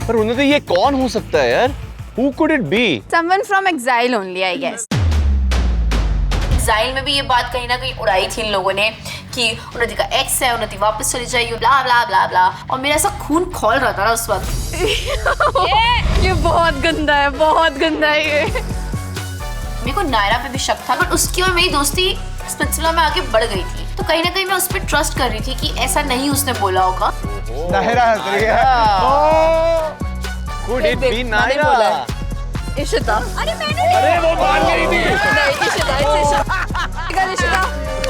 पर उन्नति ये कौन हो सकता है यार? Who could it be? Someone from exile only, I guess. Exile में भी ये बात कहीं ना कहीं उड़ाई थी इन लोगों ने कि उन्नति का एक्स है, उन्नति वापस चली जाएगी, ब्ला ब्ला ब्ला ब्ला, और मेरा ऐसा खून खौल रहा था ना उस वक्त। ये बहुत गंदा है, बहुत गंदा है ये। मेरे को नायरा पे भी शक था, बट उसकी और मेरी दोस्ती स्पिट्सविला में आगे बढ़ गई थी, तो कहीं ना कहीं मैं उस पर ट्रस्ट कर रही थी कि ऐसा नहीं उसने बोला होगा। नायरा हंस रही है। Could it be Naira? Ishita. अरे मैंने अरे वो मान गई थी। नहीं, इशिता, इशिता।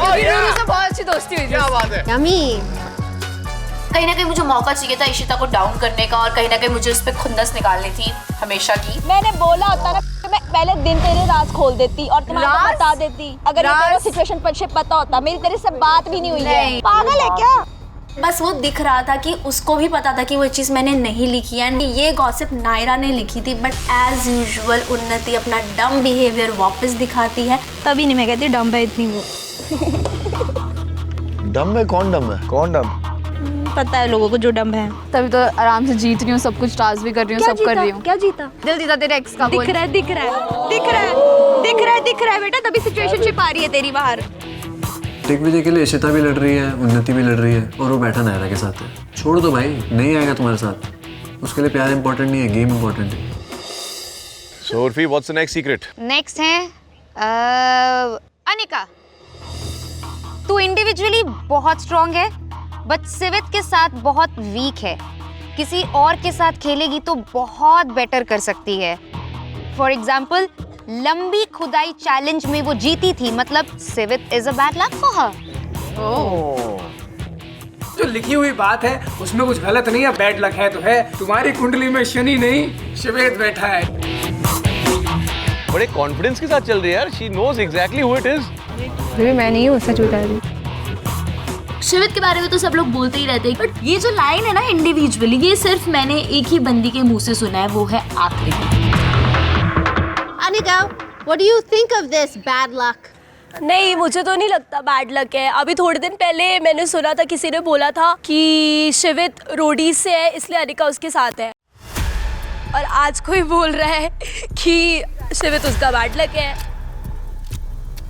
मेरी से बहुत अच्छी दोस्ती हुई थी। क्या बात है? Yummy. कहीं ना कहीं मुझे मौका चाहिए था इशिता को डाउन करने का, और कहीं ना कहीं मुझे उस पर खुन्नस निकालनी थी हमेशा की। मैंने बोला होता ना कि मैं पहले दिन तेरे राज खोल देती और तुम्हारे बता देती। अगर ये तेरा सिचुएशन पता होता, मेरी तेरे से बात भी नहीं हुई है। पागल है क्या? बस वो दिख रहा था कि उसको भी पता था कि वो चीज़ मैंने नहीं लिखी है, ये गॉसिप नायरा ने लिखी थी, बट एज यूजुअल उन्नति अपना डम बिहेवियर वापस दिखाती है। तभी नहीं मैं कहती डम है इतनी वो। डम है? कौन डम है? कौन डम? पता है लोगों को जो डम है। तभी तो आराम से जीत रही हूँ, सब कुछ टास्क भी कर रही हूँ, सब कर रही हूँ। क्या जीता? दिल जीता तेरे एक्स का। दिख रहा है बेटा, तभी सिचुएशनशिप आ रही है तेरी बाहर। दिग्विजय के लिए इशिता भी लड़ रही है, उन्नति भी लड़ रही है, और वो बैठा नायरा के साथ है। छोड़ दो भाई, नहीं आएगा तुम्हारे साथ। उसके लिए प्यार इंपॉर्टेंट नहीं है, गेम इंपॉर्टेंट है। So Urfi, what's the next secret? Next है अनिका। तू इंडिविजुअली बहुत स्ट्रॉन्ग है, बट सिवित के साथ बहुत वीक है। किसी और के साथ खेलेगी तो बहुत बेटर कर सकती है। फॉर एग्जाम्पल, लंबी खुदाई चैलेंज में वो जीती थी, मतलब सिवित is a bad luck for her. जो लिखी हुई बात है उसमें कुछ गलत नहीं है, बैड लक है तो है। तुम्हारी कुंडली में शनि नहीं, शिवेत बैठा है। बड़े कॉन्फिडेंस के साथ चल रही है यार। She knows exactly who it is. मैं नहीं हूँ, सच बता रही। शिवित के बारे में तो सब लोग बोलते ही रहते हैं, बट ये जो लाइन है ना इंडिविजुअली, ये सिर्फ मैंने एक ही बंदी के मुंह से सुना है, वो है आखिरी। Anika, what do you think of this bad luck? नहीं, मुझे तो नहीं लगता बैड लक है। अभी थोड़े दिन पहले मैंने सुना था, किसी ने बोला था कि शिवित रोडी से है इसलिए अनिका उसके साथ है, और आज कोई बोल रहा है कि शिवित उसका बैड लक है।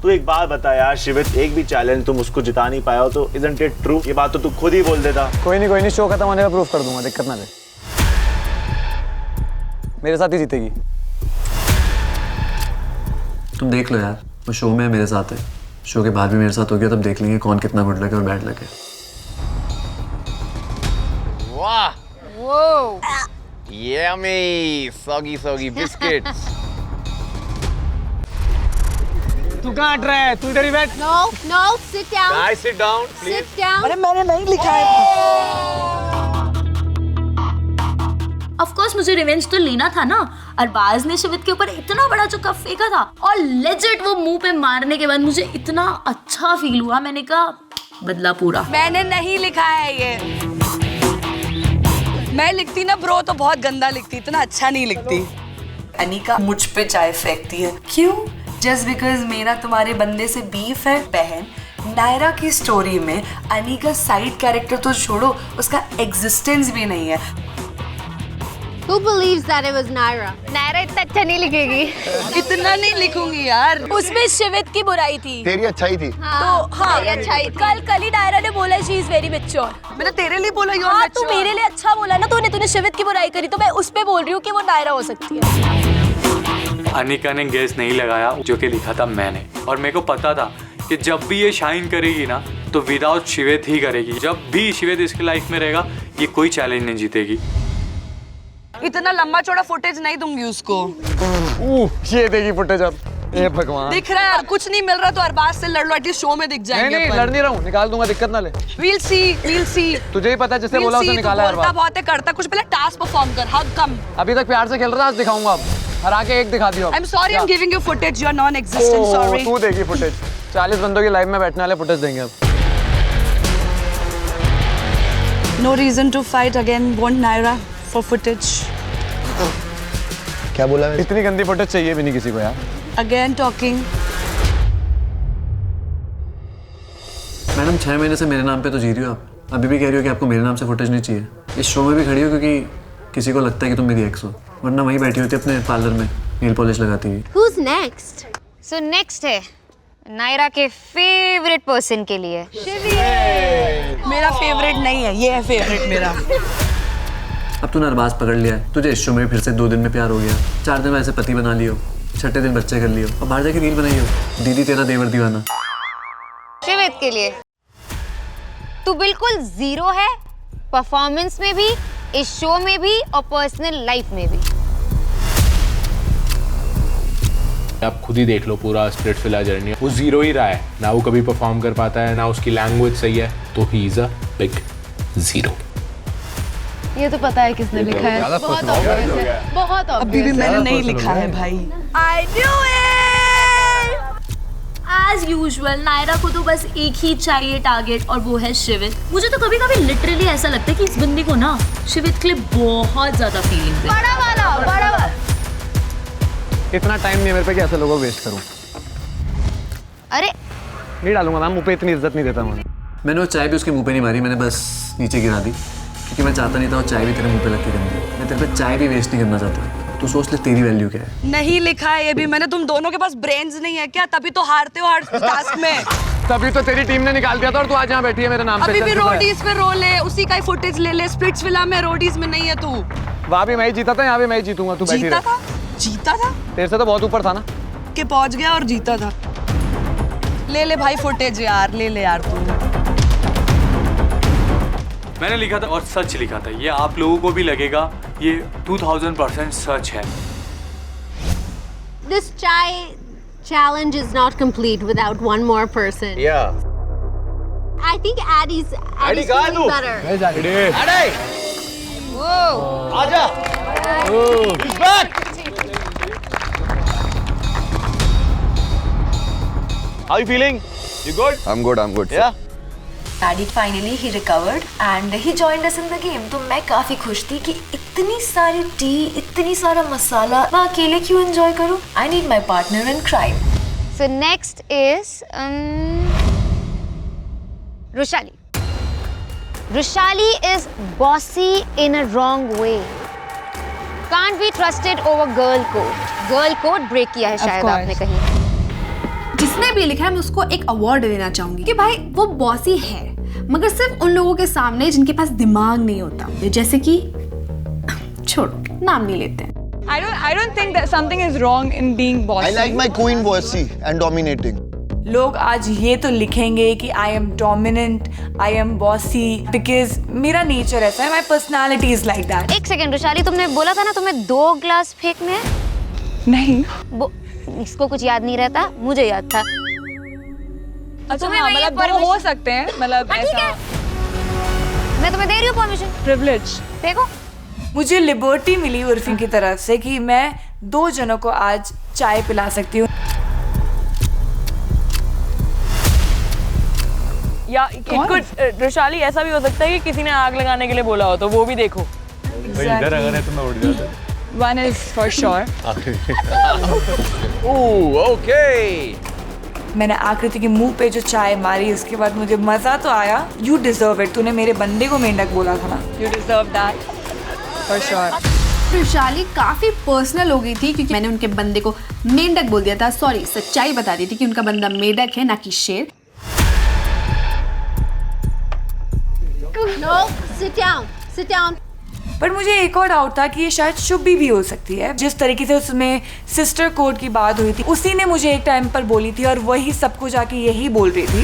तू एक बात बता यार शिवित, एक भी चैलेंज तुम उसको जिता नहीं पाया हो तो isn't it true? ये बात तो तू खुद ही बोल देता। कोई नहीं, शो खत्म होने पर प्रूफ कर दूंगा, दिक्कत ना दे। मेरे साथ ही जीतेगी। तुम देख लो यार, वो शो में मेरे साथ है, शो के बाद भी मेरे साथ हो गया, तब देख लेंगे कौन कितना गुड लक है और बैड लक है। वाह, वो yummy, soggy biscuits. तू कहाँ हट रहा है? तू इधर ही बैठ। No, sit down. Guys, sit down, please. Sit down. अरे मैंने नहीं लिखा है। ऑफ कोर्स मुझे रिवेंज तो लेना था ना। अरबाज ने शिवित के ऊपर इतना बड़ा जो कप फेंका था, और लेजिट वो मुंह पे मारने के बाद मुझे इतना अच्छा फील हुआ, मैंने कहा बदला पूरा। मैंने नहीं लिखा है ये। मैं लिखती ना ब्रो तो बहुत गंदा लिखती, इतना अच्छा नहीं लिखती। अनिका मुझ पे चाय फेंकती है, क्यों? जस्ट बिकॉज मेरा तुम्हारे बंदे से बीफ है। बहन, नायरा की स्टोरी में अनिका साइड कैरेक्टर तो छोड़ो, उसका एग्जिस्टेंस भी नहीं है। Who believes that it was Naira? Naira इतना अच्छा नहीं लिखेगी। इतना नहीं लिखूंगी यार। उसमें शिवित की बुराई थी। तेरी अच्छाई थी। तो हाँ अच्छाई। कल ही नायरा ने बोला शी इज वेरी मैच्योर। मैंने तेरे लिए बोला you're हाँ तू mature। मेरे लिए अच्छा बोला ना, तूने शिवित की बुराई करी तो मैं उस पे बोल रही हूँ कि वो नायरा हो सकती है। अनिका ने गैस नहीं लगाया जो कि लिखा था मैंने, और मेरे को पता था कि जब भी ये शाइन करेगी ना तो विदाउट शिवेत ही करेगी। जब भी शिवेत इसके लाइफ में रहेगा ये कोई चैलेंज नहीं जीतेगी। इतना लंबा चौड़ा फुटेज नहीं दूंगी उसको। ये देगी फुटेज अब। हे भगवान। दिख रहा है यार, कुछ नहीं मिल रहा तो अरबाज से लड़ लो, एटलीस्ट शो में दिख जाएंगे। नहीं लड़ नहीं रहा हूँ, निकाल दूंगा, दिक्कत ना ले। We'll see। तुझे ही पता है जिससे बोला उसे निकाला है बोलता बहुत है, करता कुछ, पहले टास्क परफॉर्म कर। हग कम। अभी तक प्यार से खेल रहा था, आज दिखाऊंगा। अब हरा के एक दिखा दियो। I'm sorry, I'm giving you footage. You're non-existent. Sorry. तू देगी फुटेज। 40 बंदों की लाइव में बैठने वाले फुटेज देंगे अब। No reason to fight again. Want Naira for footage. क्या बोला? इतनी गंदी फुटेज चाहिए भी नहीं किसी को यार। Again talking. मैडम 6 महीने से मेरे नाम पे तो जी रही हो आप, अभी भी कह रही हो कि आपको मेरे नाम से फुटेज नहीं चाहिए। इस शो में भी खड़ी हो क्योंकि किसी को लगता है कि तुम मेरी एक्स हो, वरना वहीं बैठी होती अपने पार्लर में नील पॉलिश लगाती हुई। Who's next? सो नेक्स्ट है नायरा के फेवरेट पर्सन के लिए मेरा फेवरेट नहीं है, ये है फेवरेट मेरा। अब तूने अरबाज पकड़ लिया है, तुझे इस शो में फिर से 2 दिन में प्यार हो गया, 4 दिन में ऐसे पति बना लियो, 6ठे दिन बच्चे कर लियो और बाहर जाके रील बनाइयो, दीदी तेरा देवर दीवाना। शिवित के लिए तू बिल्कुल जीरो है, परफॉर्मेंस में भी, इस शो में भी और पर्सनल लाइफ में भी। आप खुद ही देख लो पूरा स्प्लिट्सविला जर्नी, वो जीरो ही रहा है ना, वो कभी परफॉर्म कर पाता है ना, उसकी लैंग्वेज सही है, तो he is a big zero. ये तो पता है किसने लिखा है, बहुत ऑब्वियस है, बहुत ऑब्वियस। अभी भी मैंने नहीं लिखा है भाई। I knew it! As usual, Naira को तो बस एक ही चाहिए टारगेट और वो है शिवित। मुझे तो कभी कभी लिटरली ऐसा लगता है कि इस बंदी को ना शिवित के लिए बहुत ज्यादा फीलिंग्स है। बड़ा वाला। इतना टाइम नहीं है मेरे पे कि ऐसे लोगों को वेस्ट करूं। अरे नहीं डालूंगा मैम, मुंह पे इतनी इज्जत नहीं देता मैं। मैंने वो चाय भी उसके मुंह पे नहीं मारी, मैंने बस नीचे गिरा दी क्योंकि मैं चाहता नहीं था वो चाय भी तेरे मुंह पे लग के गंदी। मैं तेरे पे चाय भी वेस्ट नहीं करना चाहता। तू सोच ले तेरी वैल्यू क्या है। नहीं लिखा है ये भी मैंने। तुम दोनों के पास ब्रेन्स नहीं है क्या? तभी तो हारते हो हर टास्क में। तभी तो तेरी टीम ने निकाल दिया था और तू आज यहाँ बैठी है मेरे नाम पे। अभी भी रोडीज पे रोल है, उसी का ही फुटेज ले ले। स्प्लिट्सविला में रोडीज में नहीं है तू। वहाँ भी मैं ही जीता था, यहाँ भी मैं ही जीतूंगा, तू बैठी रह। जीता था? तेरे से तो बहुत ऊपर था ना। के पहुंच गया और जीता था। ले भाई फुटेज यार, ले यार तू। मैंने लिखा था और सच लिखा था, ये आप लोगों को भी लगेगा ये 2000% सच है। This chai challenge is not complete without one more person. Yeah. I think Addie's feeling better. Whoa. आजा। He's back. How you feeling? You good? I'm good. Yeah. Addy finally he recovered and he joined us in the game. तो मैं काफी खुश थी कि इतनी सारी T, इतनी सारा मसाला मैं अकेले क्यों एंजॉय करूं? I need my partner in crime. So next is Rushali. Rushali is bossy in a wrong way. Can't be trusted over girl code. Girl code break किया है शायद आपने कहीं। जिसने भी लिखा है मैं उसको एक अवार्ड देना चाहूंगी कि भाई वो बॉसी है, मगर सिर्फ उन लोगों के सामने जिनके पास दिमाग नहीं होता, जैसे कि छोड़ो नाम नहीं लेते हैं। I don't think that something is wrong in being bossy. I like my queen bossy and dominating. लोग आज ये तो लिखेंगे कि I am dominant, I am bossy because मेरा नेचर ऐसा है, my personality is like that. एक सेकंड रुशाली, तुमने बोला था ना तुम्हें 2 ग्लास फेंकने हैं? नहीं। इसको कुछ याद नहीं रहता, मुझे याद था। अच्छा हाँ, मतलब 2 हो सकते हैं, मतलब ऐसा। मैं तुम्हें दे रही हूँ परमिशन। प्रिविलेज। देखो मुझे लिबर्टी मिली उर्फी की तरफ से कि मैं 2 जनों को आज चाय पिला सकती हूँ। या रुशाली ऐसा भी हो सकता है कि किसी ने आग लगाने के लिए बोला हो, तो वो भी देखो। इधर अगर है तो मैं उड़ जाता। One is for sure. Okay. मैंने आकृति के मुंह पे जो चाय मारी उसके बाद मुझे मजा तो आया। You deserve it. तूने मेरे बंदे को मेंढक बोला था ना। You deserve that for sure. Rushali काफी पर्सनल हो गई थी क्योंकि मैंने उनके बंदे को मेंढक बोल दिया था। सॉरी, सच्चाई बता दी थी कि उनका बंदा मेंढक है ना कि शेर। No, sit down. Sit down. पर मुझे एक और डाउट था कि ये शायद शुभी भी हो सकती है। जिस तरीके से उसमें सिस्टर कोड की बात हुई थी, उसी ने मुझे एक टाइम पर बोली थी और वही सबको जाके यही बोल रही थी।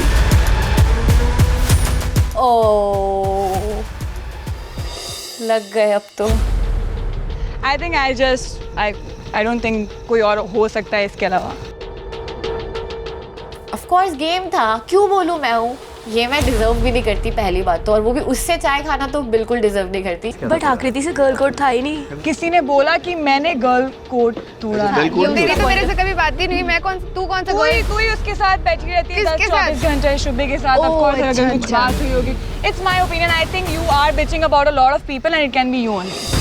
ओह, लग गए अब तो। I think I don't think कोई और हो सकता है इसके अलावा। ऑफ कोर्स गेम था, क्यों बोलूं मैं हूँ। ये मैं डिजर्व भी नहीं करती पहली बात तो, और वो भी उससे चाय खाना तो बिल्कुल डिजर्व नहीं करती। बट आकृति से गर्ल कोड था ही नहीं। किसी ने बोला कि मैंने गर्ल कोड तोड़ा है। तेरी तो मेरे से कभी बात ही नहीं। तू कौन सा कोई उसके साथ बैठी रहती है 24 घंटे शुभी के साथ। ऑफ कोर्स अगर कुछ बात हुई होगी। It's my opinion. I think you are bitching about a lot of people and it can be you only.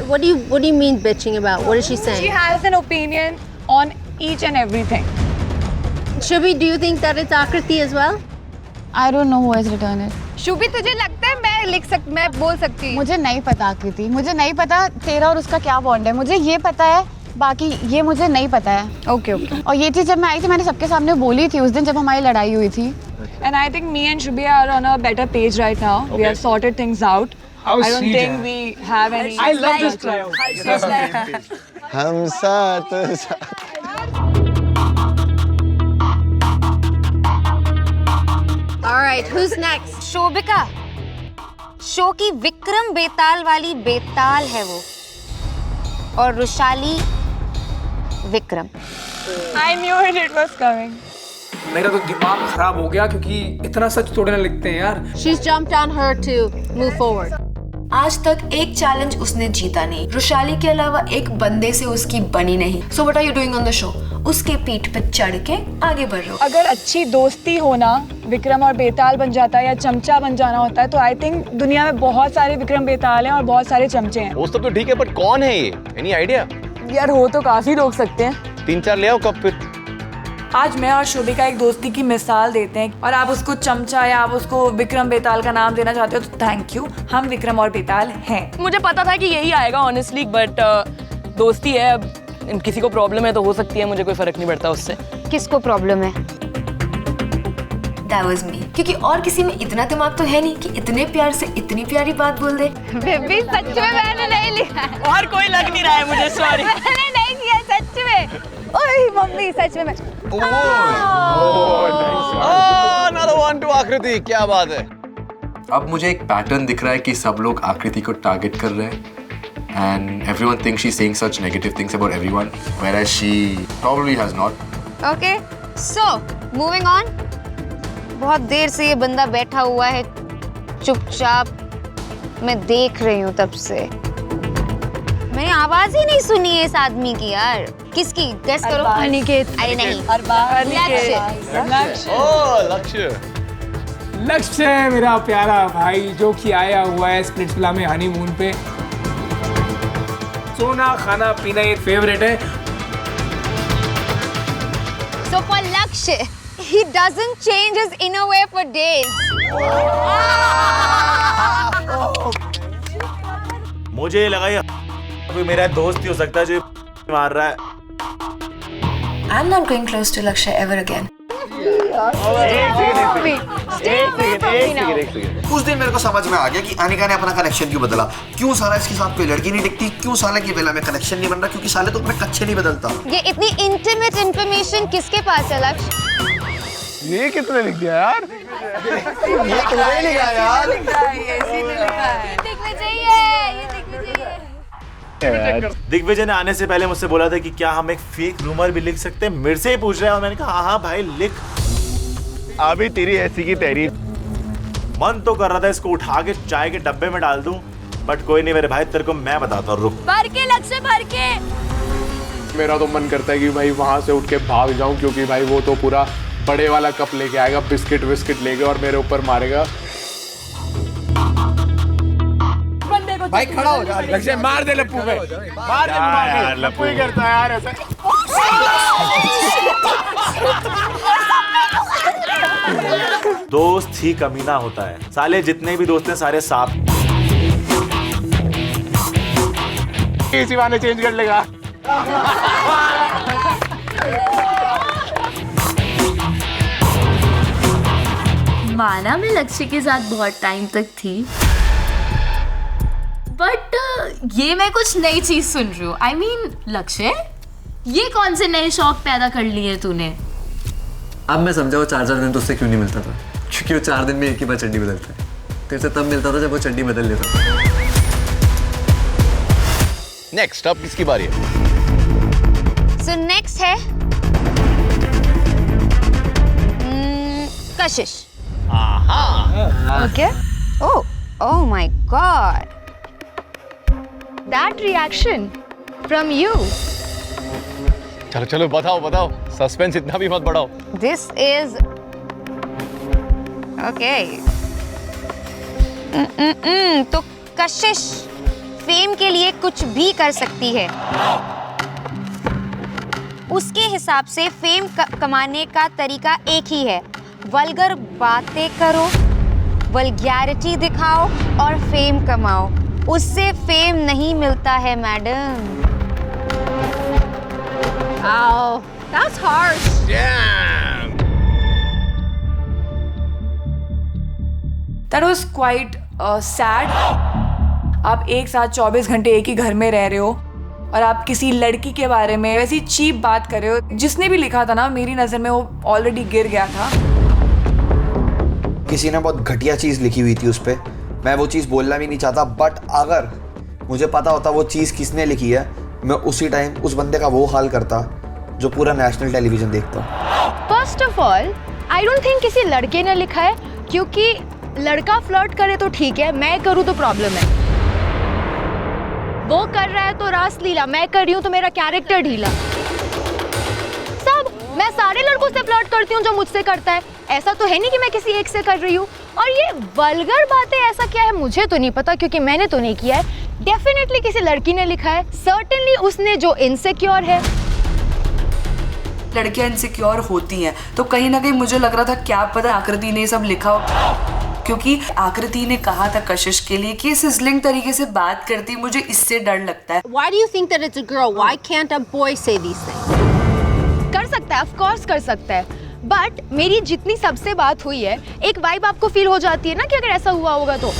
What do you mean bitching about? What is she saying? She has an opinion on each and everything. Shubhi, do you think that it's Akriti as well? I don't know who has written it. Shubhi, तुझे लगता है मैं बोल सकती हूँ? मुझे नहीं पता आकृति, मुझे नहीं पता तेरा और उसका क्या बॉन्ड है। मुझे ये पता है, बाकी ये मुझे नहीं पता है। Okay okay. और ये चीज़ जब मैं आई थी मैंने सबके सामने बोली थी उस दिन जब हमारी लड़ाई हुई थी। And I think me and Shubhi are on a better page right now. We have sorted things out. I don't think we have any. I love this trio. हम साथ All right, who's next? Shobhika, show की विक्रम बेताल वाली बेताल है वो, और Rushali Vikram. I knew it was coming. मेरा तो दिमाग खराब हो गया क्योंकि इतना सच थोड़े ना लिखते हैं यार। She's jumped on her to move forward. आज तक एक चैलेंज उसने जीता नहीं। रुशाली के अलावा एक बंदे से उसकी बनी नहीं। So what are you doing on the show? उसके पीठ पे चढ़ के आगे बढ़ रहे हो। अगर अच्छी दोस्ती होना विक्रम और बेताल बन जाता है या चमचा बन जाना होता है तो आई थिंक दुनिया में बहुत सारे विक्रम बेताल हैं और बहुत सारे चमचे हैं। वो सब तो ठीक है बट कौन है ये? Any idea? यार हो तो काफी लोग सकते हैं। 3-4 ले आओ कब फिर। आज मैं और शोभिका एक दोस्ती की मिसाल देते हैं और आप उसको चमचा या आप उसको विक्रम बेताल का नाम देना चाहते हो तो थैंक यू। हम विक्रम और बेताल हैं। मुझे पता था कि यही आएगा ऑनेस्टली, बट दोस्ती है, अब किसी को प्रॉब्लम है तो हो सकती है, मुझे कोई फर्क नहीं पड़ता उससे। किसको प्रॉब्लम है? That was me. क्योंकि और किसी में इतना दिमाग तो है नहीं कि इतने प्यार से इतनी प्यारी बात बोल दे। बेबी सच में मैंने नहीं लिखा है। और कोई लग नहीं रहा है मुझे, सॉरी। मैंने नहीं किया सच में। ओए मम्मी सच में मैं। another one to आकृति, क्या बात है। अब मुझे एक पैटर्न दिख रहा है कि सब लोग आकृति को टारगेट कर रहे हैं and everyone thinks she's saying such negative things about everyone whereas she probably has not. Okay, so moving on. बहुत देर से ये बंदा बैठा हुआ है चुपचाप, मैं देख रही हूँ तब से। मैंने आवाज ही नहीं सुनी है इस आदमी की यार। किसकी? गेस करो। अनिकेत। अरे नहीं, लक्ष्य। ओह लक्ष्य। लक्ष्य है मेरा प्यारा भाई जो कि आया हुआ है स्प्लिट्सविला में हनीमून पे। सोना खाना पीना ये फेवरेट है। So for Lakshya, he doesn't change his inner wear for days. मुझे लगा ये कोई मेरा दोस्त ही हो सकता है जो मार रहा है। I'm not going close to Lakshya ever again. उस दिन मेरे को समझ में आ गया कि अनिका ने अपना कनेक्शन क्यों बदला। क्यों साला इसके साथ कोई लड़की नहीं दिखती, क्यों साला की बेला में कनेक्शन नहीं बन रहा, क्योंकि साले तो अपने कच्चे नहीं बदलता। ये इतनी इंटीमेट इंफॉर्मेशन किसके पास है लक्ष्य? ये कितने लिख दिया यार? ये तुम्हें लिखा यार। दिग्विजय ने आने से पहले मुझसे बोला था कि क्या हम एक फेक रूमर भी लिख सकते हैं। मेरे से ही पूछ रहे हैं और मैंने कहा हाँ भाई लिख। अभी तेरी ऐसी की तेरी। मन तो कर रहा था इसको उठा के चाय के डब्बे में डाल दूं, बट कोई नहीं मेरे भाई, तेरे को मैं बताता हूँ, रुक। भर के लक्ष्य, भर के। मेरा तो मन करता है कि भाई वहां से उठ के भाग जाऊं क्योंकि भाई वो तो पूरा बड़े वाला कप लेके आएगा, बिस्किट विस्किट लेके और मेरे ऊपर मारेगा। भाई खड़ा हो जा। लक्ष्य मार दे लप्पू पे। मार दे यार, लप्पू ही करता है यार ऐसा। दोस्त ही कमीना होता है। साले जितने भी दोस्त हैं सारे साफ। इसी बहाने चेंज कर लेगा। माना मैं लक्ष्य के साथ बहुत टाइम तक थी, बट ये मैं कुछ नई चीज सुन रही हूँ। I mean, लक्ष्य, ये कौन से नए शौक पैदा कर लिए तूने? अब मैं समझा वो 4-4 दिन तो उससे क्यों नहीं मिलता था, क्योंकि वो 4 दिन में एक ही बार चड्डी बदलता है। तेरे से तब मिलता था जब वो चड्डी बदल लेता था। नेक्स्ट, अब किसकी बारी है? सो नेक्स्ट है कशिश। Okay. Oh my god. That reaction from you. चलो चलो बताओ बताओ, सस्पेंस इतना भी मत बढ़ाओ। This is okay. तो कशिश फेम के लिए कुछ भी कर सकती है। उसके हिसाब से फेम कमाने का तरीका एक ही है, वल्गर बातें करो, वल्गैरिटी दिखाओ और फेम कमाओ। उससे फेम नहीं मिलता है madam. Ow, that's harsh. Damn. That was quite sad. आप एक साथ 24 घंटे एक ही घर में रह रहे हो और आप किसी लड़की के बारे में वैसी चीप बात कर रहे हो। जिसने भी लिखा था ना, मेरी नज़र में वो ऑलरेडी गिर गया था। किसी ने बहुत घटिया चीज़ लिखी हुई थी उस पर। मैं वो चीज़ बोलना भी नहीं चाहता, बट अगर मुझे पता होता वो चीज़ किसने लिखी है, मैं उसी टाइम उस बंदे का वो हाल करता जो पूरा नेशनल टेलीविजन देखता। First of all, I don't think किसी लड़के ने लिखा है, क्योंकि लड़का फ्लर्ट करे तो ठीक है, मैं करूँ तो प्रॉब्लम है। वो कर रहा है तो रास लीला, मैं कर रही हूँ तो मेरा कैरेक्टर ढीला। सब, मैं सारे लड़कों से फ्लर्ट करती हूँ जो मुझसे करता है। ऐसा तो है नहीं कि मैं किसी एक से कर रही हूँ। और ये वल्गर बातें ऐसा क्या है मुझे तो नहीं पता, क्योंकि मैंने तो नहीं किया है। डेफिनेटली किसी लड़की ने लिखा है, सर्टेनली उसने जो इनसिक्योर है। लड़कियां इनसिक्योर होती हैं, तो कहीं ना कहीं मुझे लग रहा था क्या पता आकृति ने सब लिखा हो, क्योंकि आकृति ने कहा था कशिश के लिए कि सिजलिंग तरीके से बात करती, मुझे इससे डर लगता है। Why do you think that it's a girl? Why can't a boy say these things? कर सकता है, ऑफ कोर्स कर सकता है, बट मेरी जितनी सबसे बात हुई है, एक वाइब आपको फील हो जाती है ना कि अगर ऐसा हुआ होगा तो।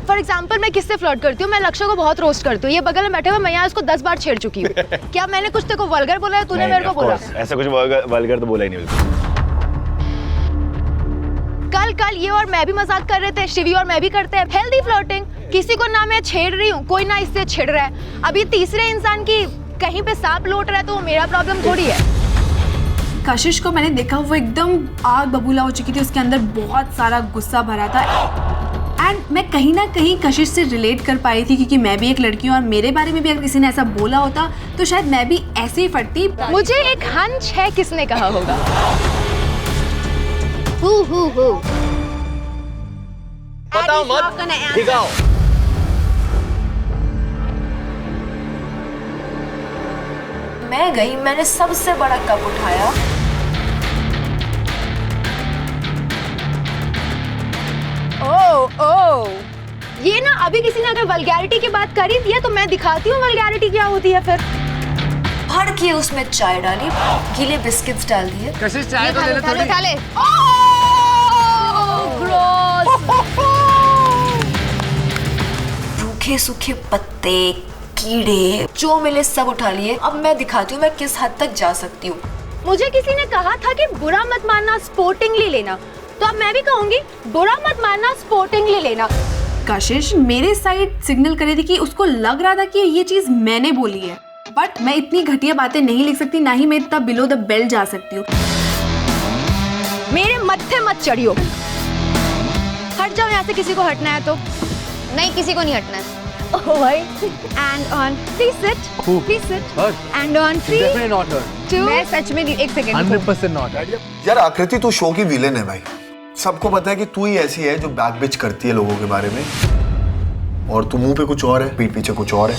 फॉर एग्जाम्पल, मैं किससे फ्लर्ट करती हूँ, मैं लक्ष्य को बहुत रोस्ट करती हूँ। ये बगल में बैठे हुए, मैं यहाँ इसको 10 बार छेड़ चुकी हूँ। क्या मैंने कुछ तेरे को वल्गर बोला है? तूने मेरे को बोला? ऐसा कुछ वल्गर तो बोला ही नहीं। कल ये और मैं भी मजाक कर रहे थे, शिवी और मैं भी करते हैं हेल्दी फ्लर्टिंग। किसी को ना मैं छेड़ रही हूँ, कोई ना इससे छेड़ रहा है। अब ये तीसरे इंसान की कहीं पे सांप लौट रहा है तो वो मेरा प्रॉब्लम थोड़ी है। कशिश को मैंने देखा, वो एकदम आग बबूला हो चुकी थी, उसके अंदर बहुत सारा गुस्सा भरा था। एंड मैं कहीं ना कहीं कशिश से रिलेट कर पाई थी, क्योंकि मैं भी एक लड़की हूँ और मेरे बारे में भी अगर किसी ने ऐसा बोला होता तो शायद मैं भी ऐसे ही फटती। मुझे एक हंच है किसने कहा होगा। Who? बताओ मत, दिखाओ। मैं गई, मैंने सबसे बड़ा कप उठाया। ओह, ये ना अभी किसी ने अगर वल्गैरिटी की बात करी थी तो मैं दिखाती हूँ वल्गैरिटी क्या होती है। फिर भर के उसमें चाय डाली, गीले बिस्किट्स डाल दिए। कशिश चाय तो ले ले थोड़ी। उठा ले। सूखे सूखे पत्ते, कीड़े जो मिले सब उठा लिए। अब मैं दिखाती हूँ मैं किस हद तक जा सकती हूँ। मुझे किसी ने कहा था कि बुरा मत मानना, स्पोर्टिंगली लेना, तो अब मैं भी कहूंगी बुरा मत मानना, स्पोर्टिंगली लेना। कशिश मेरे साइड सिग्नल कर रही थी कि उसको लग रहा था कि ये चीज मैंने बोली है, बट मैं इतनी घटिया बातें नहीं लिख सकती, ना ही मैं इतना बिलो द बेल्ट जा सकती हूँ। मेरे मत्थे मत चढ़ियो, हट जाओ यहाँ से। किसी को हटना है तो। नहीं, किसी को नहीं हटना है। Oh भाई, and on, please sit, and on 3, Definitely not her. 2, मैं सच में नहीं, एक सेकंड 100% not. यार आकृति, तू शो की विलेन है भाई। सबको पता है कि तू ही ऐसी है जो बैक बिच करती है लोगों के बारे में, और तू मुंह पे कुछ और है, पीठ पीछे कुछ और है।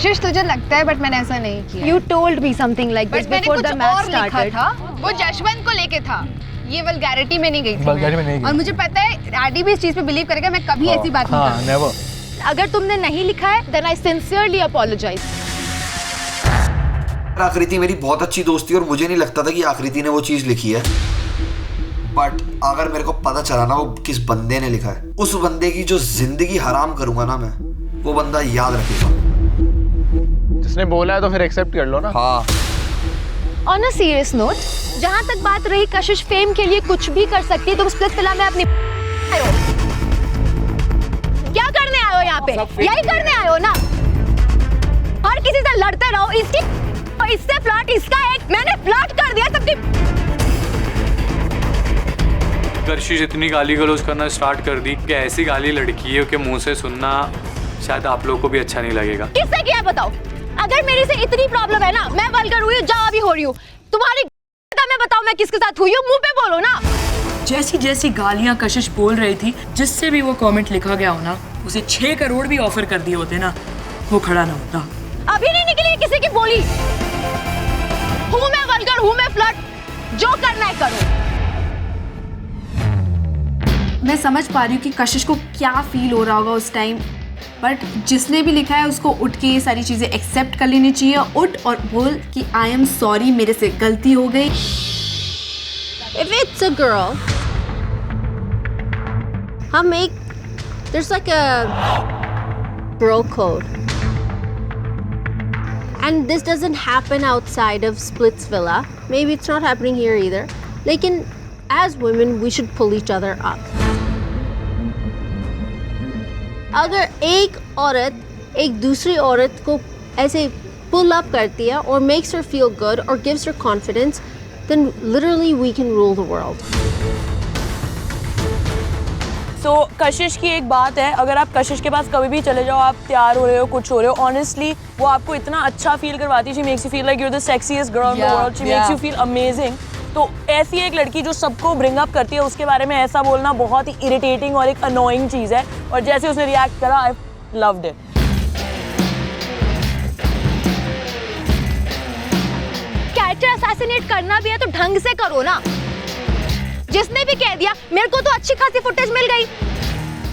कशिश तुझे लगता है बट मैंने ऐसा नहीं किया। You told me something like this but मैंने before कुछ the match और लिखा started. था, वो जशवंत को लेके था। ये वल्गैरिटी में नहीं गई थी Vulgarity में नहीं गई। और मुझे पता है एडी भी इस चीज पे बिलीव करेगा, मैं कभी ऐसी बात नहीं करूंगी। नेवर। अगर तुमने नहीं लिखा है then I sincerely apologize. आकृति मेरी बहुत अच्छी दोस्त थी और मुझे नहीं लगता था कि आकृति ने वो चीज लिखी है, बट अगर मेरे को पता चला ना वो किस बंदे ने लिखा है, उस बंदे की जो जिंदगी हराम करूंगा ना मैं, वो बंदा याद रखेगा। जिसने बोला है तो फिर एक्सेप्ट कर लो ना। हाँ। On a serious note, जहाँ तक बात रही कशिश फेम के लिए कुछ भी कर सकती है, तुम स्प्लिट फिल्म में अपनी क्या करने आए हो यहाँ पे? यही करने आए हो ना? हर किसी से लड़ते रहो, इससे फ्लर्ट, इसका एक, मैंने फ्लर्ट कर दिया सबकी। कशिश इतनी गाली गलौज करना स्टार्ट कर दी कि ऐसी गाली लड़की है कि मुंह से सुनना शायद आप लोगों को भी अच्छा नहीं लगेगा। किससे किया बताओ? अगर मेरी से इतनी प्रॉब्लम है ना, मैं वल्गर हुई हूँ, जहाँ भी हो रही हूँ, तुम्हारी मैं बताओ मैं किसके साथ हुई हूँ, मुंह पे बोलो ना। जैसी जैसी गालियां कशिश बोल रही थी, जिससे भी वो कमेंट लिखा गया हो ना, उसे 6 करोड़ भी ऑफर कर दिए होते ना, वो खड़ा ना होता। अभी नहीं निकली किसी की बोली। हूँ मैं वल्गर, हूँ मैं फ्लर्ट, जो करना है करो। मैं समझ पा रही हूँ कि कशिश को क्या फील हो रहा होगा उस टाइम, बट जिसने भी लिखा है उसको उठ के ये सारी चीज़ें एक्सेप्ट कर लेनी चाहिए। उठ और बोल कि आई एम सॉरी, मेरे से गलती हो गई। If it's a girl, हम एक, there's like a girl code. And this doesn't happen outside of Splitsvilla. Maybe it's not happening here either. लेकिन as women, we should pull each other up. अगर एक औरत एक दूसरी औरत को ऐसे pull up करती है और makes her feel good or gives her confidence, then literally we can rule the world. तो कशिश की एक बात है, अगर आप कशिश के पास कभी भी चले जाओ, आप तैयार हो रहे हो, कुछ हो रहे हो, ऑनेस्टली वो आपको इतना अच्छा फील करवाती है। She makes you feel like you are the sexiest girl in the world, she makes you feel amazing. तो ऐसी एक लड़की जो सबको ब्रिंग अप करती है, उसके बारे में ऐसा बोलना बहुत ही इरिटेटिंग और एक अनोइंग चीज़ है। और जैसे उसने रिएक्ट करा, I loved it. Character assassinate करना भी है तो ढंग से करो ना। जिसने भी कह दिया, मेरे को तो अच्छी खासी फुटेज मिल गई,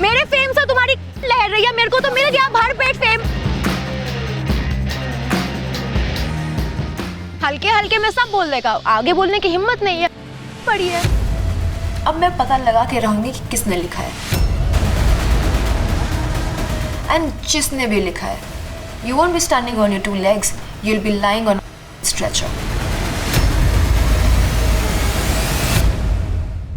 मेरे फेम से तुम्हारी लहर रही है, मेरे को तो मिल गया भर पेट फेम। हल्के हल्के में सब बोल देगा, आगे बोलने की हिम्मत नहीं है, पड़ी है। अब मैं पता लगा के रहूंगी कि किसने लिखा है, एंड जिसने भी लिखा है, you won't be standing on your 2 legs, you'll be lying on a stretcher.